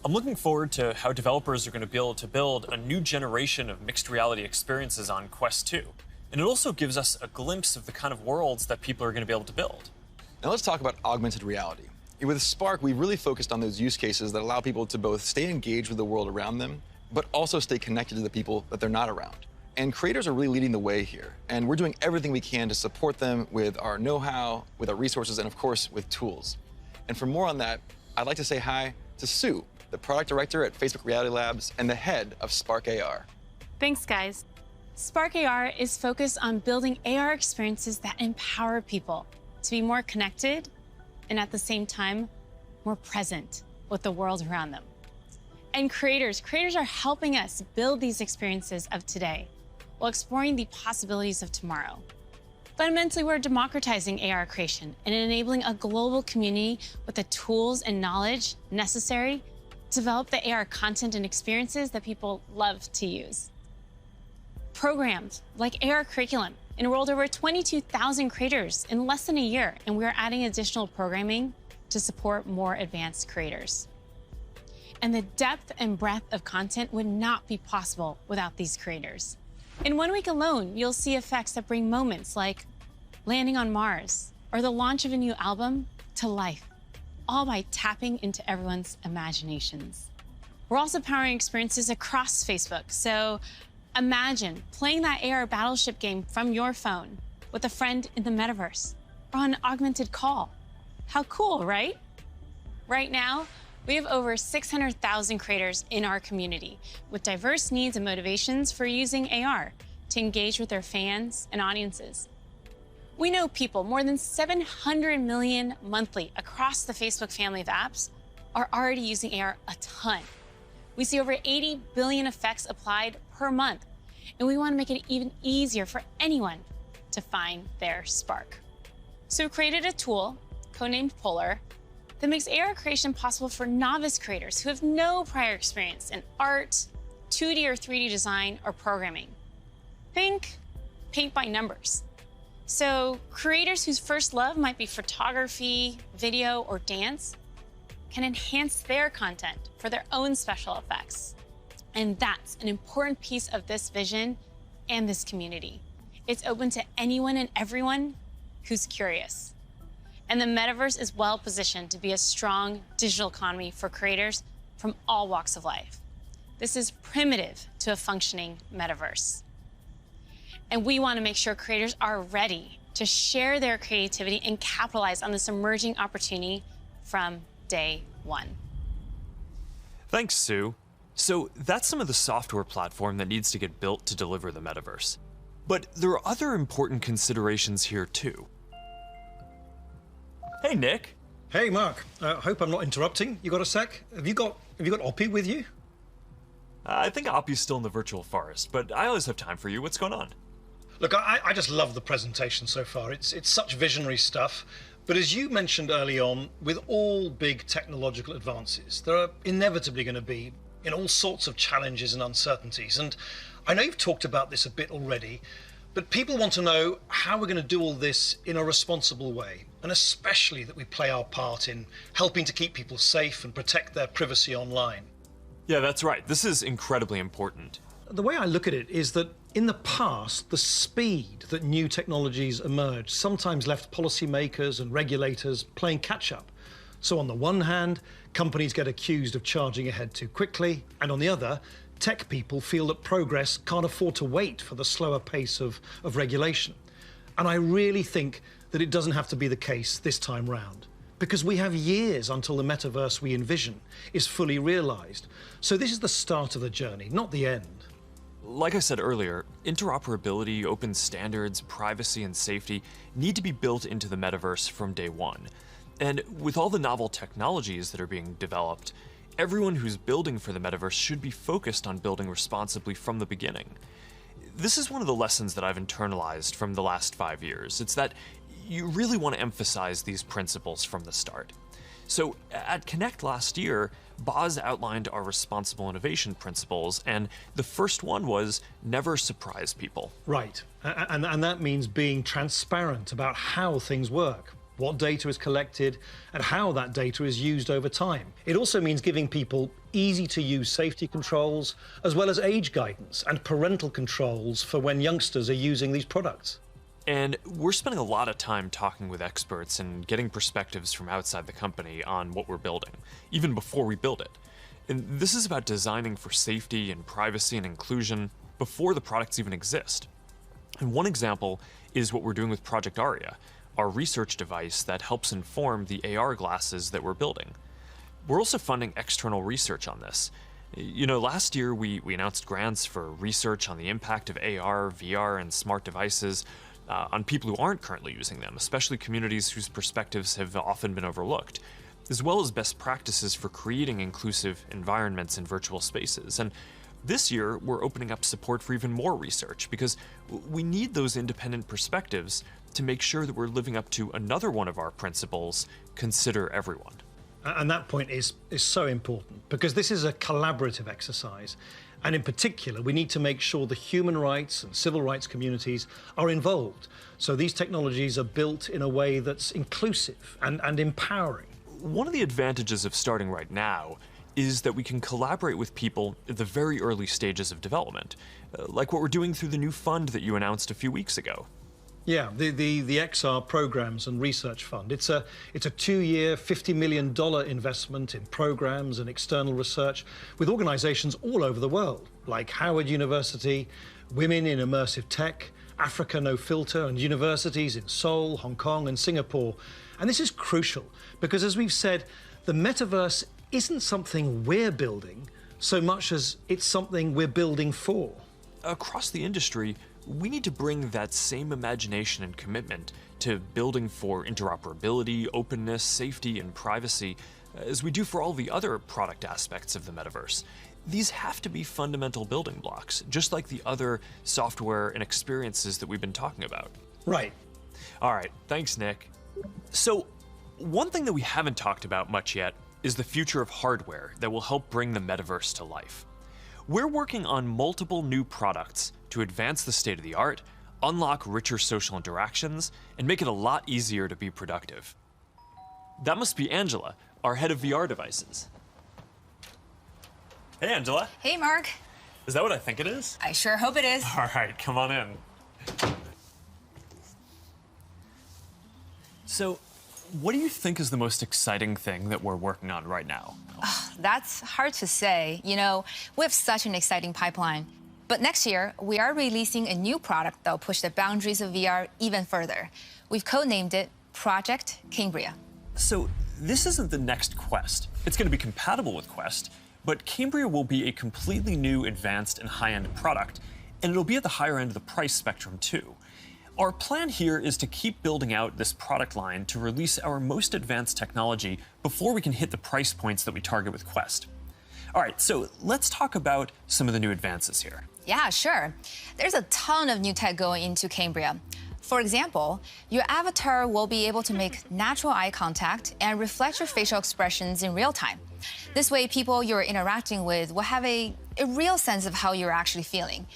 I'm looking forward to how developers are going to be able to build a new generation of mixed reality experiences on Quest 2. And it also gives us a glimpse of the kind of worlds that people are going to be able to build. Now let's talk about augmented reality. With Spark, we really focused on those use cases that allow people to both stay engaged with the world around them, but also stay connected to the people that they're not around. And creators are really leading the way here. And we're doing everything we can to support them with our know-how, with our resources, and of course, with tools. And for more on that, I'd like to say hi to Sue, the product director at Facebook Reality Labs and the head of Spark AR. Thanks, guys. Spark AR is focused on building AR experiences that empower people to be more connected and at the same time, more present with the world around them. And creators are helping us build these experiences of today while exploring the possibilities of tomorrow. Fundamentally, we're democratizing AR creation and enabling a global community with the tools and knowledge necessary to develop the AR content and experiences that people love to use. Programs like AR Curriculum enrolled over 22,000 creators in less than a year, and we are adding additional programming to support more advanced creators. And the depth and breadth of content would not be possible without these creators. In 1 week alone, you'll see effects that bring moments like landing on Mars or the launch of a new album to life, all by tapping into everyone's imaginations. We're also powering experiences across Facebook, so imagine playing that AR battleship game from your phone with a friend in the metaverse or on an augmented call. How cool, right? Right now, we have over 600,000 creators in our community with diverse needs and motivations for using AR to engage with their fans and audiences. We know people, more than 700 million monthly across the Facebook family of apps, are already using AR a ton. We see over 80 billion effects applied per month, and we want to make it even easier for anyone to find their spark. So we created a tool, codenamed Polar, that makes AR creation possible for novice creators who have no prior experience in art, 2D or 3D design, or programming. Think paint by numbers. So creators whose first love might be photography, video, or dance can enhance their content for their own special effects. And that's an important piece of this vision and this community. It's open to anyone and everyone who's curious. And the metaverse is well positioned to be a strong digital economy for creators from all walks of life. This is primitive to a functioning metaverse. And we want to make sure creators are ready to share their creativity and capitalize on this emerging opportunity from day one. Thanks, Sue. So that's some of the software platform that needs to get built to deliver the metaverse. But there are other important considerations here too. Hey, Nick. Hey, Mark. Hope I'm not interrupting. You got a sec? Have you got Oppie with you? I think Oppie's still in the virtual forest, but I always have time for you. What's going on? Look, I just love the presentation so far. It's such visionary stuff. But as you mentioned early on, with all big technological advances, there are inevitably going to be all sorts of challenges and uncertainties. And I know you've talked about this a bit already, but people want to know how we're going to do all this in a responsible way, and especially that we play our part in helping to keep people safe and protect their privacy online. Yeah, that's right. This is incredibly important. The way I look at it is that in the past, the speed that new technologies emerged sometimes left policymakers and regulators playing catch-up. So on the one hand, companies get accused of charging ahead too quickly, and on the other, tech people feel that progress can't afford to wait for the slower pace of regulation. And I really think that it doesn't have to be the case this time round, because we have years until the metaverse we envision is fully realized. So this is the start of the journey, not the end. Like I said earlier, interoperability, open standards, privacy, and safety need to be built into the metaverse from day one. And with all the novel technologies that are being developed, everyone who's building for the metaverse should be focused on building responsibly from the beginning. This is one of the lessons that I've internalized from the last 5 years. It's that you really want to emphasize these principles from the start. So at Connect last year, Boz outlined our responsible innovation principles, and the first one was never surprise people. Right, and that means being transparent about how things work, what data is collected, and how that data is used over time. It also means giving people easy-to-use safety controls, as well as age guidance and parental controls for when youngsters are using these products. And we're spending a lot of time talking with experts and getting perspectives from outside the company on what we're building, even before we build it. And this is about designing for safety and privacy and inclusion before the products even exist. And one example is what we're doing with Project Aria, our research device that helps inform the AR glasses that we're building. We're also funding external research on this. You know, last year we announced grants for research on the impact of AR, VR, and smart devices on people who aren't currently using them, especially communities whose perspectives have often been overlooked, as well as best practices for creating inclusive environments in virtual spaces. And this year, we're opening up support for even more research because we need those independent perspectives to make sure that we're living up to another one of our principles, consider everyone. And that point is so important because this is a collaborative exercise. And in particular, we need to make sure the human rights and civil rights communities are involved. So these technologies are built in a way that's inclusive and empowering. One of the advantages of starting right now is that we can collaborate with people at the very early stages of development, like what we're doing through the new fund that you announced a few weeks ago. Yeah, the XR Programs and Research Fund. It's a 2-year, $50 million investment in programs and external research with organizations all over the world, like Howard University, Women in Immersive Tech, Africa No Filter, and universities in Seoul, Hong Kong, and Singapore. And this is crucial because, as we've said, the metaverse isn't something we're building so much as it's something we're building for. Across the industry, we need to bring that same imagination and commitment to building for interoperability, openness, safety, and privacy as we do for all the other product aspects of the metaverse. These have to be fundamental building blocks, just like the other software and experiences that we've been talking about. Right. All right, thanks, Nick. So, one thing that we haven't talked about much yet is the future of hardware that will help bring the metaverse to life. We're working on multiple new products to advance the state of the art, unlock richer social interactions, and make it a lot easier to be productive. That must be Angela, our head of VR devices. Hey, Angela. Hey, Mark. Is that what I think it is? I sure hope it is. All right, come on in. So, what do you think is the most exciting thing that we're working on right now? That's hard to say. You know, we have such an exciting pipeline. But next year, we are releasing a new product that will push the boundaries of VR even further. We've codenamed it Project Cambria. So this isn't the next Quest. It's going to be compatible with Quest, but Cambria will be a completely new, advanced, and high-end product, and it'll be at the higher end of the price spectrum, too. Our plan here is to keep building out this product line to release our most advanced technology before we can hit the price points that we target with Quest. All right, so let's talk about some of the new advances here. Yeah, sure. There's a ton of new tech going into Cambria. For example, your avatar will be able to make natural eye contact and reflect your facial expressions in real time. This way, people you're interacting with will have a real sense of how you're actually feeling.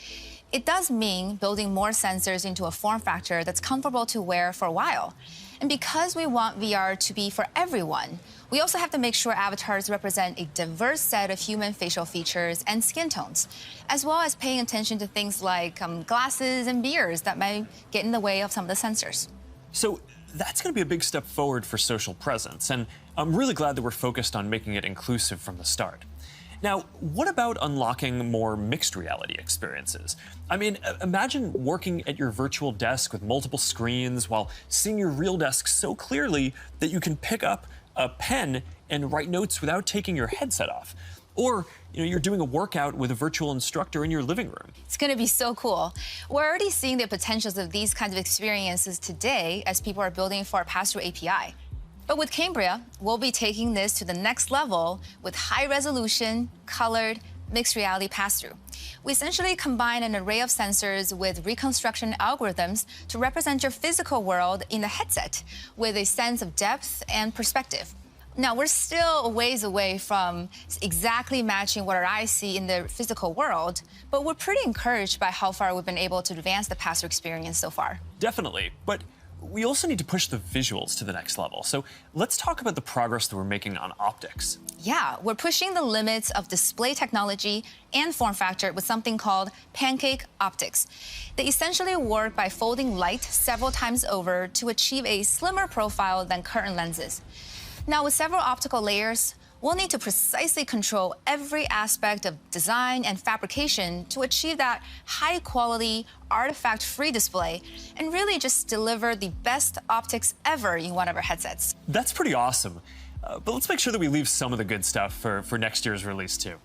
It does mean building more sensors into a form factor that's comfortable to wear for a while. And because we want VR to be for everyone, we also have to make sure avatars represent a diverse set of human facial features and skin tones, as well as paying attention to things like glasses and beards that might get in the way of some of the sensors. So that's going to be a big step forward for social presence, and I'm really glad that we're focused on making it inclusive from the start. Now, what about unlocking more mixed reality experiences? I mean, imagine working at your virtual desk with multiple screens while seeing your real desk so clearly that you can pick up a pen and write notes without taking your headset off. Or, you're doing a workout with a virtual instructor in your living room. It's going to be so cool. We're already seeing the potentials of these kinds of experiences today as people are building for our pass-through API. But with Cambria, we'll be taking this to the next level with high-resolution, colored, mixed reality pass-through. We essentially combine an array of sensors with reconstruction algorithms to represent your physical world in the headset with a sense of depth and perspective. Now, we're still a ways away from exactly matching what our eyes see in the physical world, but we're pretty encouraged by how far we've been able to advance the pass-through experience so far. Definitely, but we also need to push the visuals to the next level. So let's talk about the progress that we're making on optics. Yeah, we're pushing the limits of display technology and form factor with something called Pancake Optics. They essentially work by folding light several times over to achieve a slimmer profile than current lenses. Now, with several optical layers, we'll need to precisely control every aspect of design and fabrication to achieve that high-quality, artifact-free display and really just deliver the best optics ever in one of our headsets. That's pretty awesome. But let's make sure that we leave some of the good stuff for next year's release, too.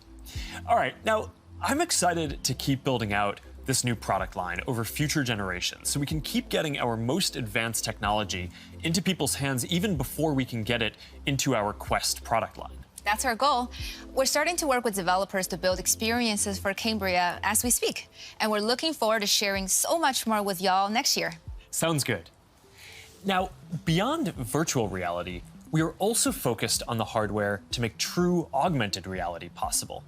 All right, now, I'm excited to keep building out this new product line over future generations so we can keep getting our most advanced technology into people's hands even before we can get it into our Quest product line. That's our goal. We're starting to work with developers to build experiences for Cambria as we speak, and we're looking forward to sharing so much more with y'all next year. Sounds good. Now, beyond virtual reality, we are also focused on the hardware to make true augmented reality possible.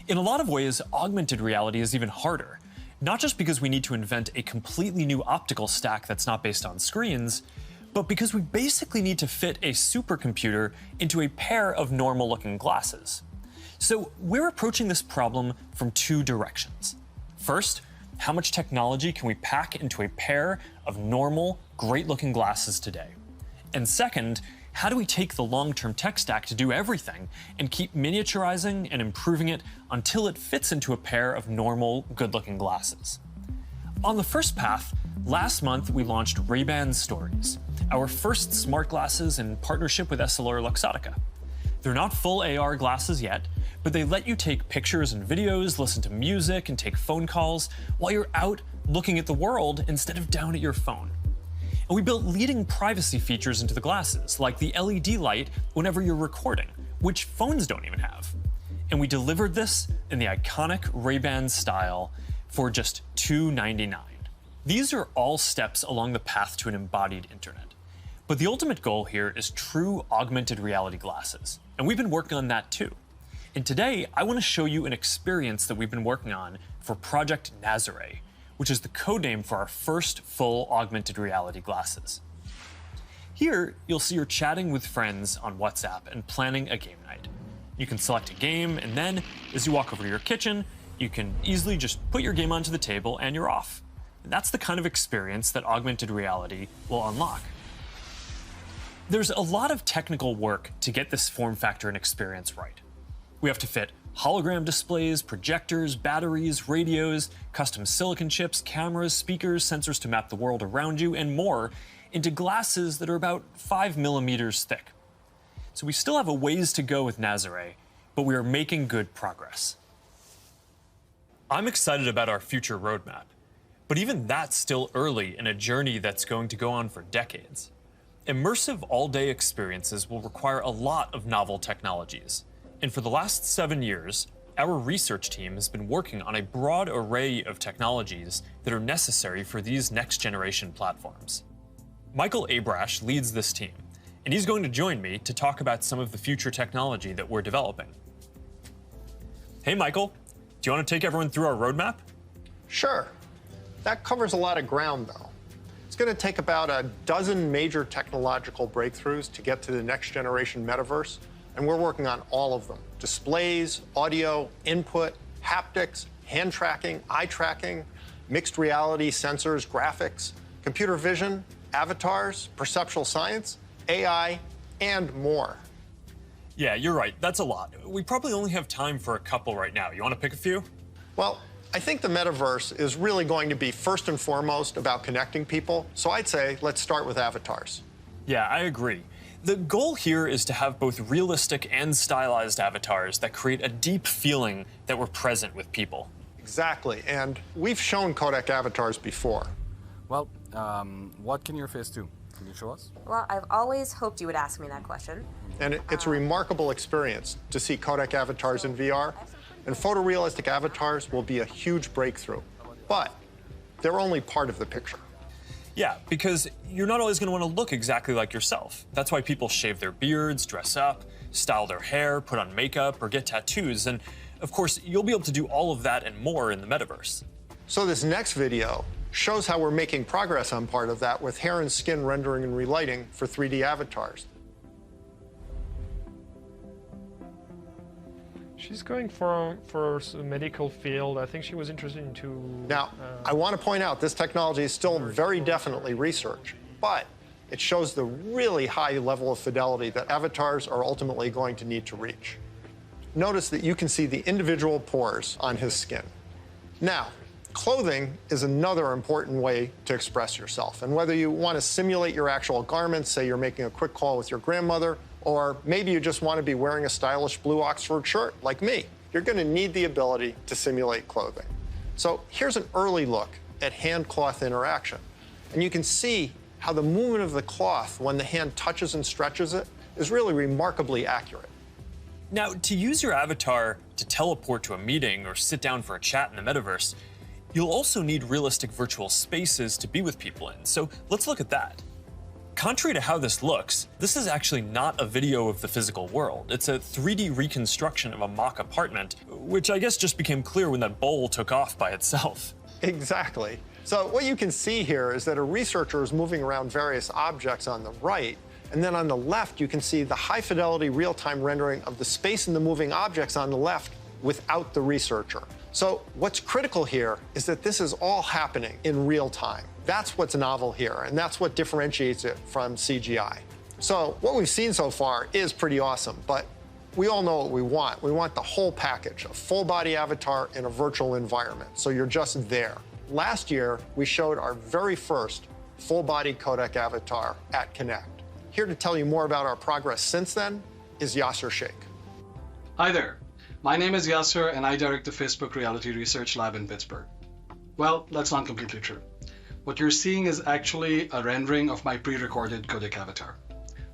In a lot of ways, augmented reality is even harder. Not just because we need to invent a completely new optical stack that's not based on screens, but because we basically need to fit a supercomputer into a pair of normal-looking glasses. So we're approaching this problem from two directions. First, how much technology can we pack into a pair of normal, great-looking glasses today? And second, how do we take the long-term tech stack to do everything and keep miniaturizing and improving it until it fits into a pair of normal, good-looking glasses? On the first path, last month we launched Ray-Ban Stories, our first smart glasses in partnership with EssilorLuxottica. They're not full AR glasses yet, but they let you take pictures and videos, listen to music, and take phone calls while you're out looking at the world instead of down at your phone. And we built leading privacy features into the glasses, like the LED light whenever you're recording, which phones don't even have. And we delivered this in the iconic Ray-Ban style for just $299. These are all steps along the path to an embodied internet. But the ultimate goal here is true augmented reality glasses, and we've been working on that too. And today, I want to show you an experience that we've been working on for Project Nazare, which is the codename for our first full augmented reality glasses. Here, you'll see you're chatting with friends on WhatsApp and planning a game night. You can select a game, and then, as you walk over to your kitchen, you can easily just put your game onto the table and you're off. And that's the kind of experience that augmented reality will unlock. There's a lot of technical work to get this form factor and experience right. We have to fit hologram displays, projectors, batteries, radios, custom silicon chips, cameras, speakers, sensors to map the world around you, and more into glasses that are about 5 millimeters thick. So we still have a ways to go with Nazare, but we are making good progress. I'm excited about our future roadmap, but even that's still early in a journey that's going to go on for decades. Immersive all-day experiences will require a lot of novel technologies. And for the last 7 years, our research team has been working on a broad array of technologies that are necessary for these next-generation platforms. Michael Abrash leads this team, and he's going to join me to talk about some of the future technology that we're developing. Hey, Michael, do you want to take everyone through our roadmap? Sure. That covers a lot of ground, though. It's going to take about a dozen major technological breakthroughs to get to the next-generation metaverse, and we're working on all of them. Displays, audio, input, haptics, hand tracking, eye tracking, mixed reality sensors, graphics, computer vision, avatars, perceptual science, AI, and more. Yeah, you're right. That's a lot. We probably only have time for a couple right now. You want to pick a few? Well, I think the metaverse is really going to be first and foremost about connecting people, so I'd say let's start with avatars. Yeah, I agree. The goal here is to have both realistic and stylized avatars that create a deep feeling that we're present with people. Exactly, and we've shown Kodak Avatars before. Well, what can your face do? Can you show us? Well, I've always hoped you would ask me that question. And it's a remarkable experience to see Kodak Avatars in VR. and photorealistic avatars will be a huge breakthrough. But they're only part of the picture. Yeah, because you're not always going to want to look exactly like yourself. That's why people shave their beards, dress up, style their hair, put on makeup, or get tattoos. And of course, you'll be able to do all of that and more in the metaverse. So this next video shows how we're making progress on part of that with hair and skin rendering and relighting for 3D avatars. She's going for a medical field. I think she was interested into... Now, I want to point out this technology is still very definitely research, but it shows the really high level of fidelity that avatars are ultimately going to need to reach. Notice that you can see the individual pores on his skin. Now, clothing is another important way to express yourself. And whether you want to simulate your actual garments, say you're making a quick call with your grandmother, or maybe you just want to be wearing a stylish blue Oxford shirt like me, you're going to need the ability to simulate clothing. So here's an early look at hand-cloth interaction. And you can see how the movement of the cloth when the hand touches and stretches it is really remarkably accurate. Now, to use your avatar to teleport to a meeting or sit down for a chat in the metaverse, you'll also need realistic virtual spaces to be with people in. So let's look at that. Contrary to how this looks, this is actually not a video of the physical world. It's a 3D reconstruction of a mock apartment, which I guess just became clear when that bowl took off by itself. Exactly. So what you can see here is that a researcher is moving around various objects on the right, and then on the left you can see the high-fidelity real-time rendering of the space in the moving objects on the left without the researcher. So what's critical here is that this is all happening in real time. That's what's novel here, and that's what differentiates it from CGI. So what we've seen so far is pretty awesome, but we all know what we want. We want the whole package, a full-body avatar in a virtual environment, so you're just there. Last year, we showed our very first full-body Kodak Avatar at Connect. Here to tell you more about our progress since then is Yasser Sheikh. Hi there. My name is Yasser, and I direct the Facebook Reality Research Lab in Pittsburgh. Well, that's not completely true. What you're seeing is actually a rendering of my pre-recorded Kodak Avatar.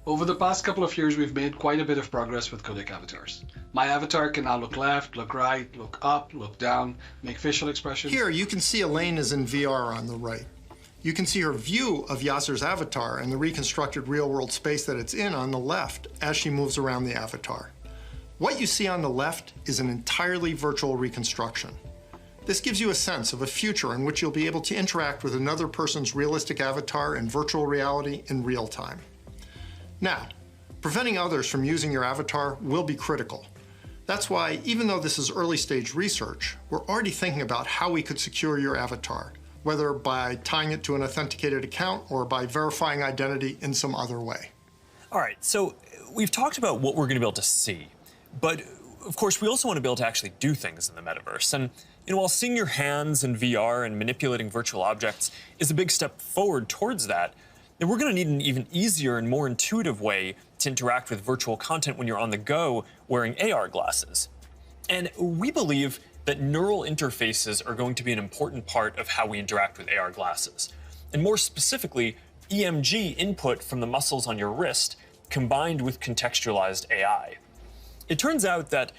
Over the past couple of years, we've made quite a bit of progress with Kodak Avatars. My avatar can now look left, look right, look up, look down, make facial expressions. Here, you can see Elaine is in VR on the right. You can see her view of Yasser's avatar and the reconstructed real-world space that it's in on the left as she moves around the avatar. What you see on the left is an entirely virtual reconstruction. This gives you a sense of a future in which you'll be able to interact with another person's realistic avatar in virtual reality in real time. Now, preventing others from using your avatar will be critical. That's why, even though this is early stage research, we're already thinking about how we could secure your avatar, whether by tying it to an authenticated account or by verifying identity in some other way. All right, so we've talked about what we're going to be able to see, but of course, we also want to be able to actually do things in the metaverse. And while seeing your hands in VR and manipulating virtual objects is a big step forward towards that, then we're going to need an even easier and more intuitive way to interact with virtual content when you're on the go wearing AR glasses. And we believe that neural interfaces are going to be an important part of how we interact with AR glasses. And more specifically, EMG input from the muscles on your wrist combined with contextualized AI. It turns out that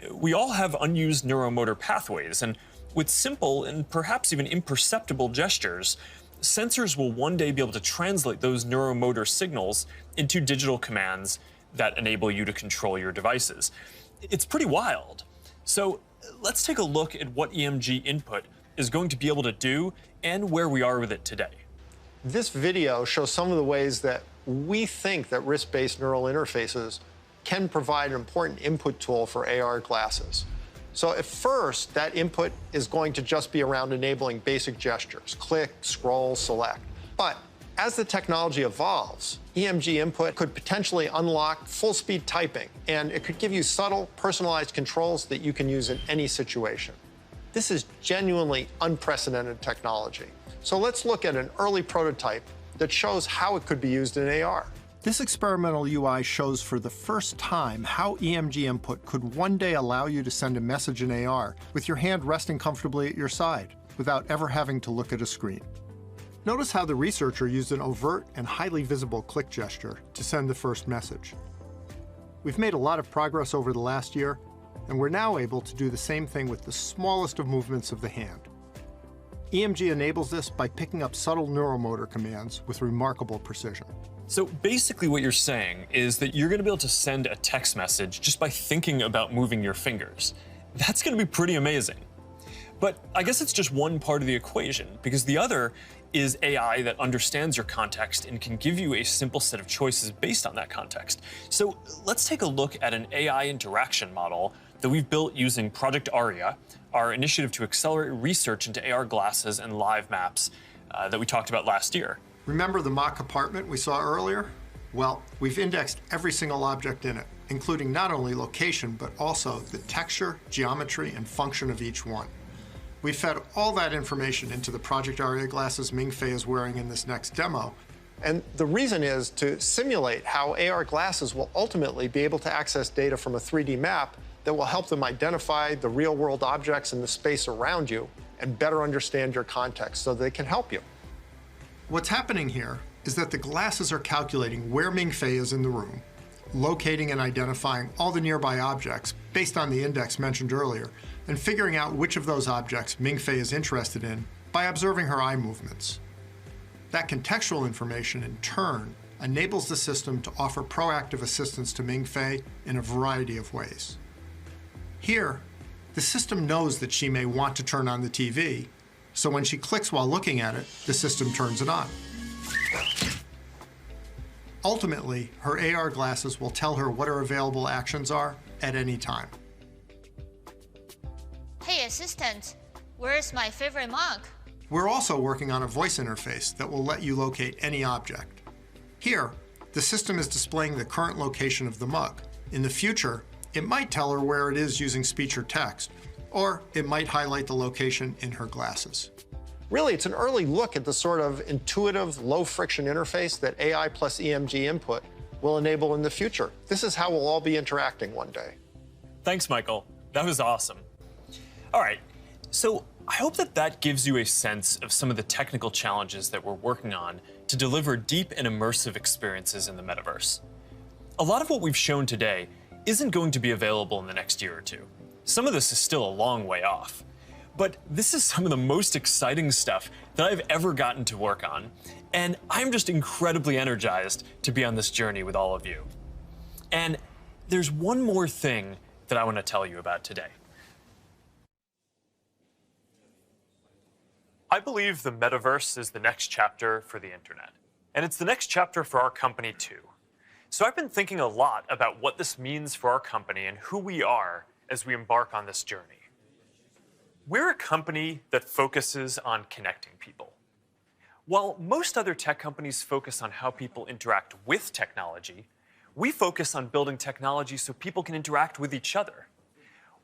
we all have unused neuromotor pathways, and with simple and perhaps even imperceptible gestures, sensors will one day be able to translate those neuromotor signals into digital commands that enable you to control your devices. It's pretty wild. So let's take a look at what EMG input is going to be able to do and where we are with it today. This video shows some of the ways that we think that wrist-based neural interfaces can provide an important input tool for AR glasses. So at first, that input is going to just be around enabling basic gestures, click, scroll, select. But as the technology evolves, EMG input could potentially unlock full-speed typing, and it could give you subtle, personalized controls that you can use in any situation. This is genuinely unprecedented technology. So let's look at an early prototype that shows how it could be used in AR. This experimental UI shows for the first time how EMG input could one day allow you to send a message in AR with your hand resting comfortably at your side without ever having to look at a screen. Notice how the researcher used an overt and highly visible click gesture to send the first message. We've made a lot of progress over the last year, and we're now able to do the same thing with the smallest of movements of the hand. EMG enables this by picking up subtle neuromotor commands with remarkable precision. So basically what you're saying is that you're going to be able to send a text message just by thinking about moving your fingers. That's going to be pretty amazing. But I guess it's just one part of the equation, because the other is AI that understands your context and can give you a simple set of choices based on that context. So let's take a look at an AI interaction model that we've built using Project Aria, our initiative to accelerate research into AR glasses and live maps that we talked about last year. Remember the mock apartment we saw earlier? Well, we've indexed every single object in it, including not only location, but also the texture, geometry, and function of each one. We fed all that information into the Project Aria glasses Ming-Fei is wearing in this next demo. And the reason is to simulate how AR glasses will ultimately be able to access data from a 3D map that will help them identify the real-world objects in the space around you and better understand your context so they can help you. What's happening here is that the glasses are calculating where Ming-Fei is in the room, locating and identifying all the nearby objects based on the index mentioned earlier, and figuring out which of those objects Ming-Fei is interested in by observing her eye movements. That contextual information, in turn, enables the system to offer proactive assistance to Ming-Fei in a variety of ways. Here, the system knows that she may want to turn on the TV, so when she clicks while looking at it, the system turns it on. Ultimately, her AR glasses will tell her what her available actions are at any time. Hey assistant, where's my favorite mug? We're also working on a voice interface that will let you locate any object. Here, the system is displaying the current location of the mug. In the future, it might tell her where it is using speech or text, or it might highlight the location in her glasses. Really, it's an early look at the sort of intuitive, low-friction interface that AI plus EMG input will enable in the future. This is how we'll all be interacting one day. Thanks, Michael. That was awesome. All right, so I hope that gives you a sense of some of the technical challenges that we're working on to deliver deep and immersive experiences in the metaverse. A lot of what we've shown today isn't going to be available in the next year or two. Some of this is still a long way off. But this is some of the most exciting stuff that I've ever gotten to work on, and I'm just incredibly energized to be on this journey with all of you. And there's one more thing that I want to tell you about today. I believe the metaverse is the next chapter for the internet, and it's the next chapter for our company too. So I've been thinking a lot about what this means for our company and who we are as we embark on this journey. We're a company that focuses on connecting people. While most other tech companies focus on how people interact with technology, we focus on building technology so people can interact with each other.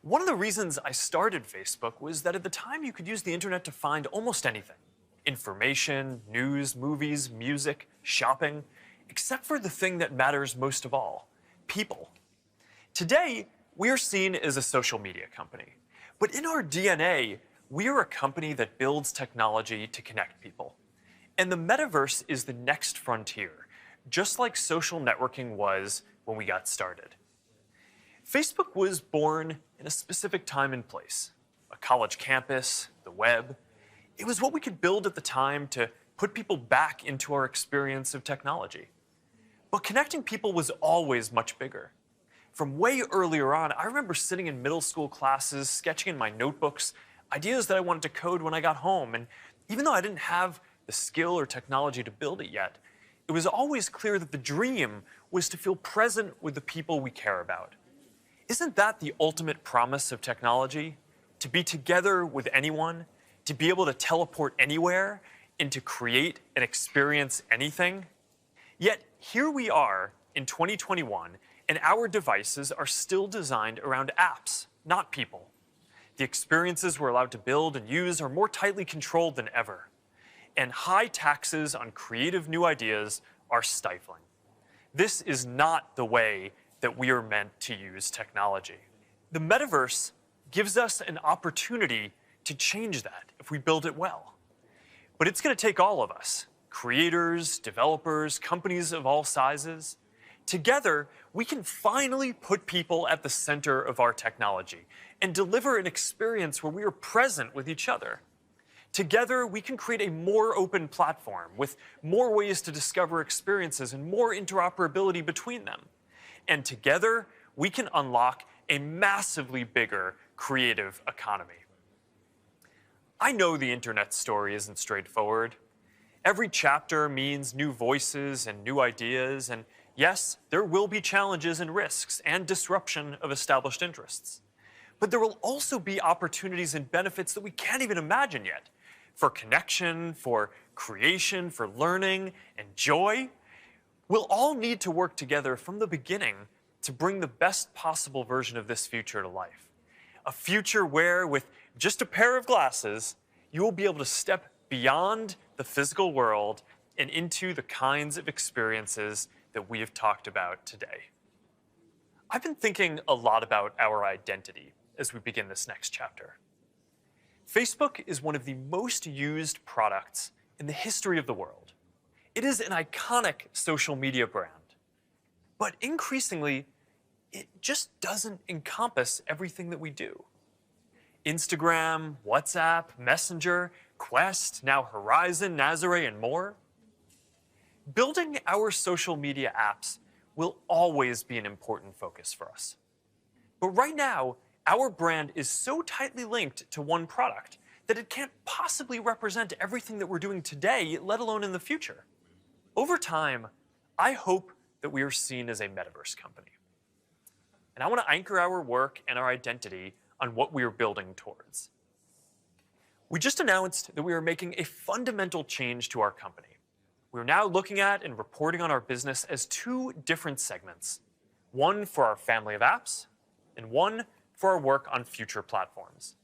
One of the reasons I started Facebook was that at the time you could use the internet to find almost anything. Information, news, movies, music, shopping, except for the thing that matters most of all, people. Today, we are seen as a social media company. But in our DNA, we are a company that builds technology to connect people. And the metaverse is the next frontier, just like social networking was when we got started. Facebook was born in a specific time and place, a college campus, the web. It was what we could build at the time to put people back into our experience of technology. But connecting people was always much bigger. From way earlier on, I remember sitting in middle school classes, sketching in my notebooks, ideas that I wanted to code when I got home. And even though I didn't have the skill or technology to build it yet, it was always clear that the dream was to feel present with the people we care about. Isn't that the ultimate promise of technology? To be together with anyone, to be able to teleport anywhere, and to create and experience anything? Yet here we are in 2021, and our devices are still designed around apps, not people. The experiences we're allowed to build and use are more tightly controlled than ever. And high taxes on creative new ideas are stifling. This is not the way that we are meant to use technology. The metaverse gives us an opportunity to change that if we build it well. But it's going to take all of us, creators, developers, companies of all sizes, Together, we can finally put people at the center of our technology and deliver an experience where we are present with each other. Together, we can create a more open platform with more ways to discover experiences and more interoperability between them. And together, we can unlock a massively bigger creative economy. I know the internet story isn't straightforward. Every chapter means new voices and new ideas, and yes, there will be challenges and risks and disruption of established interests. But there will also be opportunities and benefits that we can't even imagine yet. For connection, for creation, for learning, and joy. We'll all need to work together from the beginning to bring the best possible version of this future to life. A future where, with just a pair of glasses, you will be able to step beyond the physical world and into the kinds of experiences that we have talked about today. I've been thinking a lot about our identity as we begin this next chapter. Facebook is one of the most used products in the history of the world. It is an iconic social media brand. But increasingly, it just doesn't encompass everything that we do. Instagram, WhatsApp, Messenger, Quest, now Horizon, Nazare, and more. Building our social media apps will always be an important focus for us. But right now, our brand is so tightly linked to one product that it can't possibly represent everything that we're doing today, let alone in the future. Over time, I hope that we are seen as a metaverse company. And I want to anchor our work and our identity on what we are building towards. We just announced that we are making a fundamental change to our company. We're now looking at and reporting on our business as two different segments. One for our family of apps, and one for our work on future platforms.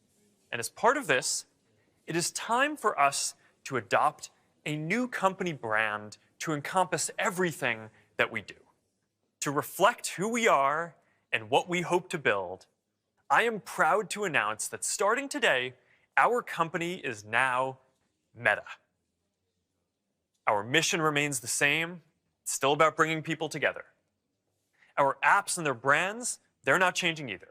And as part of this, it is time for us to adopt a new company brand to encompass everything that we do. To reflect who we are and what we hope to build, I am proud to announce that starting today, our company is now Meta. Our mission remains the same. It's still about bringing people together. Our apps and their brands, they're not changing either.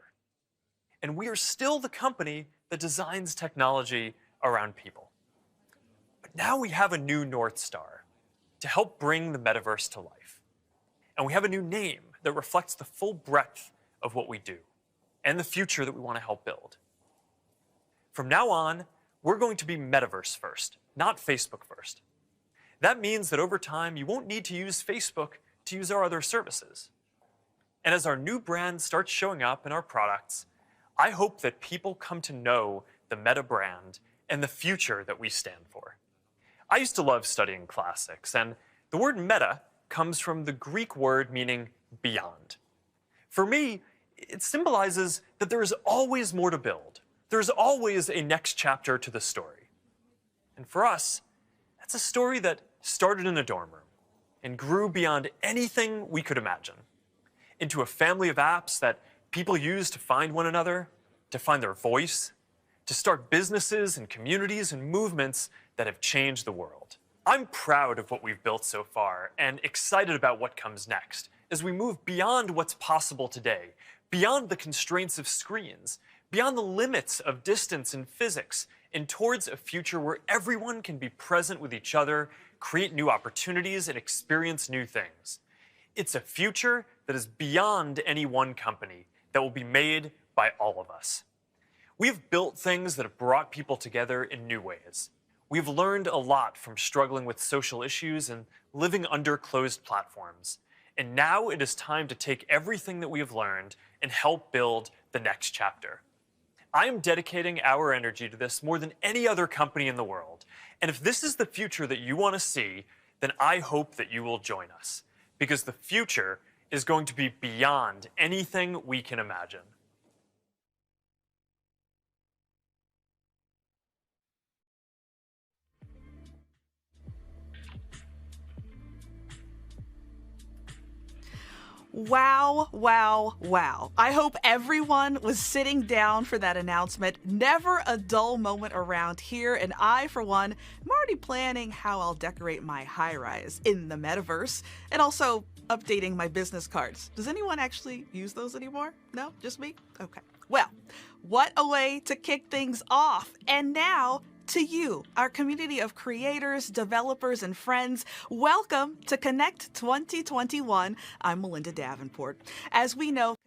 And we are still the company that designs technology around people. But now we have a new North Star to help bring the metaverse to life. And we have a new name that reflects the full breadth of what we do and the future that we want to help build. From now on, we're going to be Metaverse first, not Facebook first. That means that over time, you won't need to use Facebook to use our other services. And as our new brand starts showing up in our products, I hope that people come to know the Meta brand and the future that we stand for. I used to love studying classics, and the word meta comes from the Greek word meaning beyond. For me, it symbolizes that there is always more to build. There is always a next chapter to the story. And for us, that's a story that started in a dorm room and grew beyond anything we could imagine, into a family of apps that people use to find one another, to find their voice, to start businesses and communities and movements that have changed the world. I'm proud of what we've built so far and excited about what comes next as we move beyond what's possible today, beyond the constraints of screens, beyond the limits of distance and physics, and towards a future where everyone can be present with each other, create new opportunities, and experience new things. It's a future that is beyond any one company, that will be made by all of us. We've built things that have brought people together in new ways. We've learned a lot from struggling with social issues and living under closed platforms. And now it is time to take everything that we have learned and help build the next chapter. I am dedicating our energy to this more than any other company in the world. And if this is the future that you want to see, then I hope that you will join us. Because the future is going to be beyond anything we can imagine. Wow, wow, wow. I hope everyone was sitting down for that announcement. Never a dull moment around here, and I, for one, am already planning how I'll decorate my high-rise in the metaverse, and also updating my business cards. Does anyone actually use those anymore? No? Just me? Okay. Well, what a way to kick things off. And now, to you, our community of creators, developers, and friends, welcome to Connect 2021. I'm Melinda Davenport. As we know,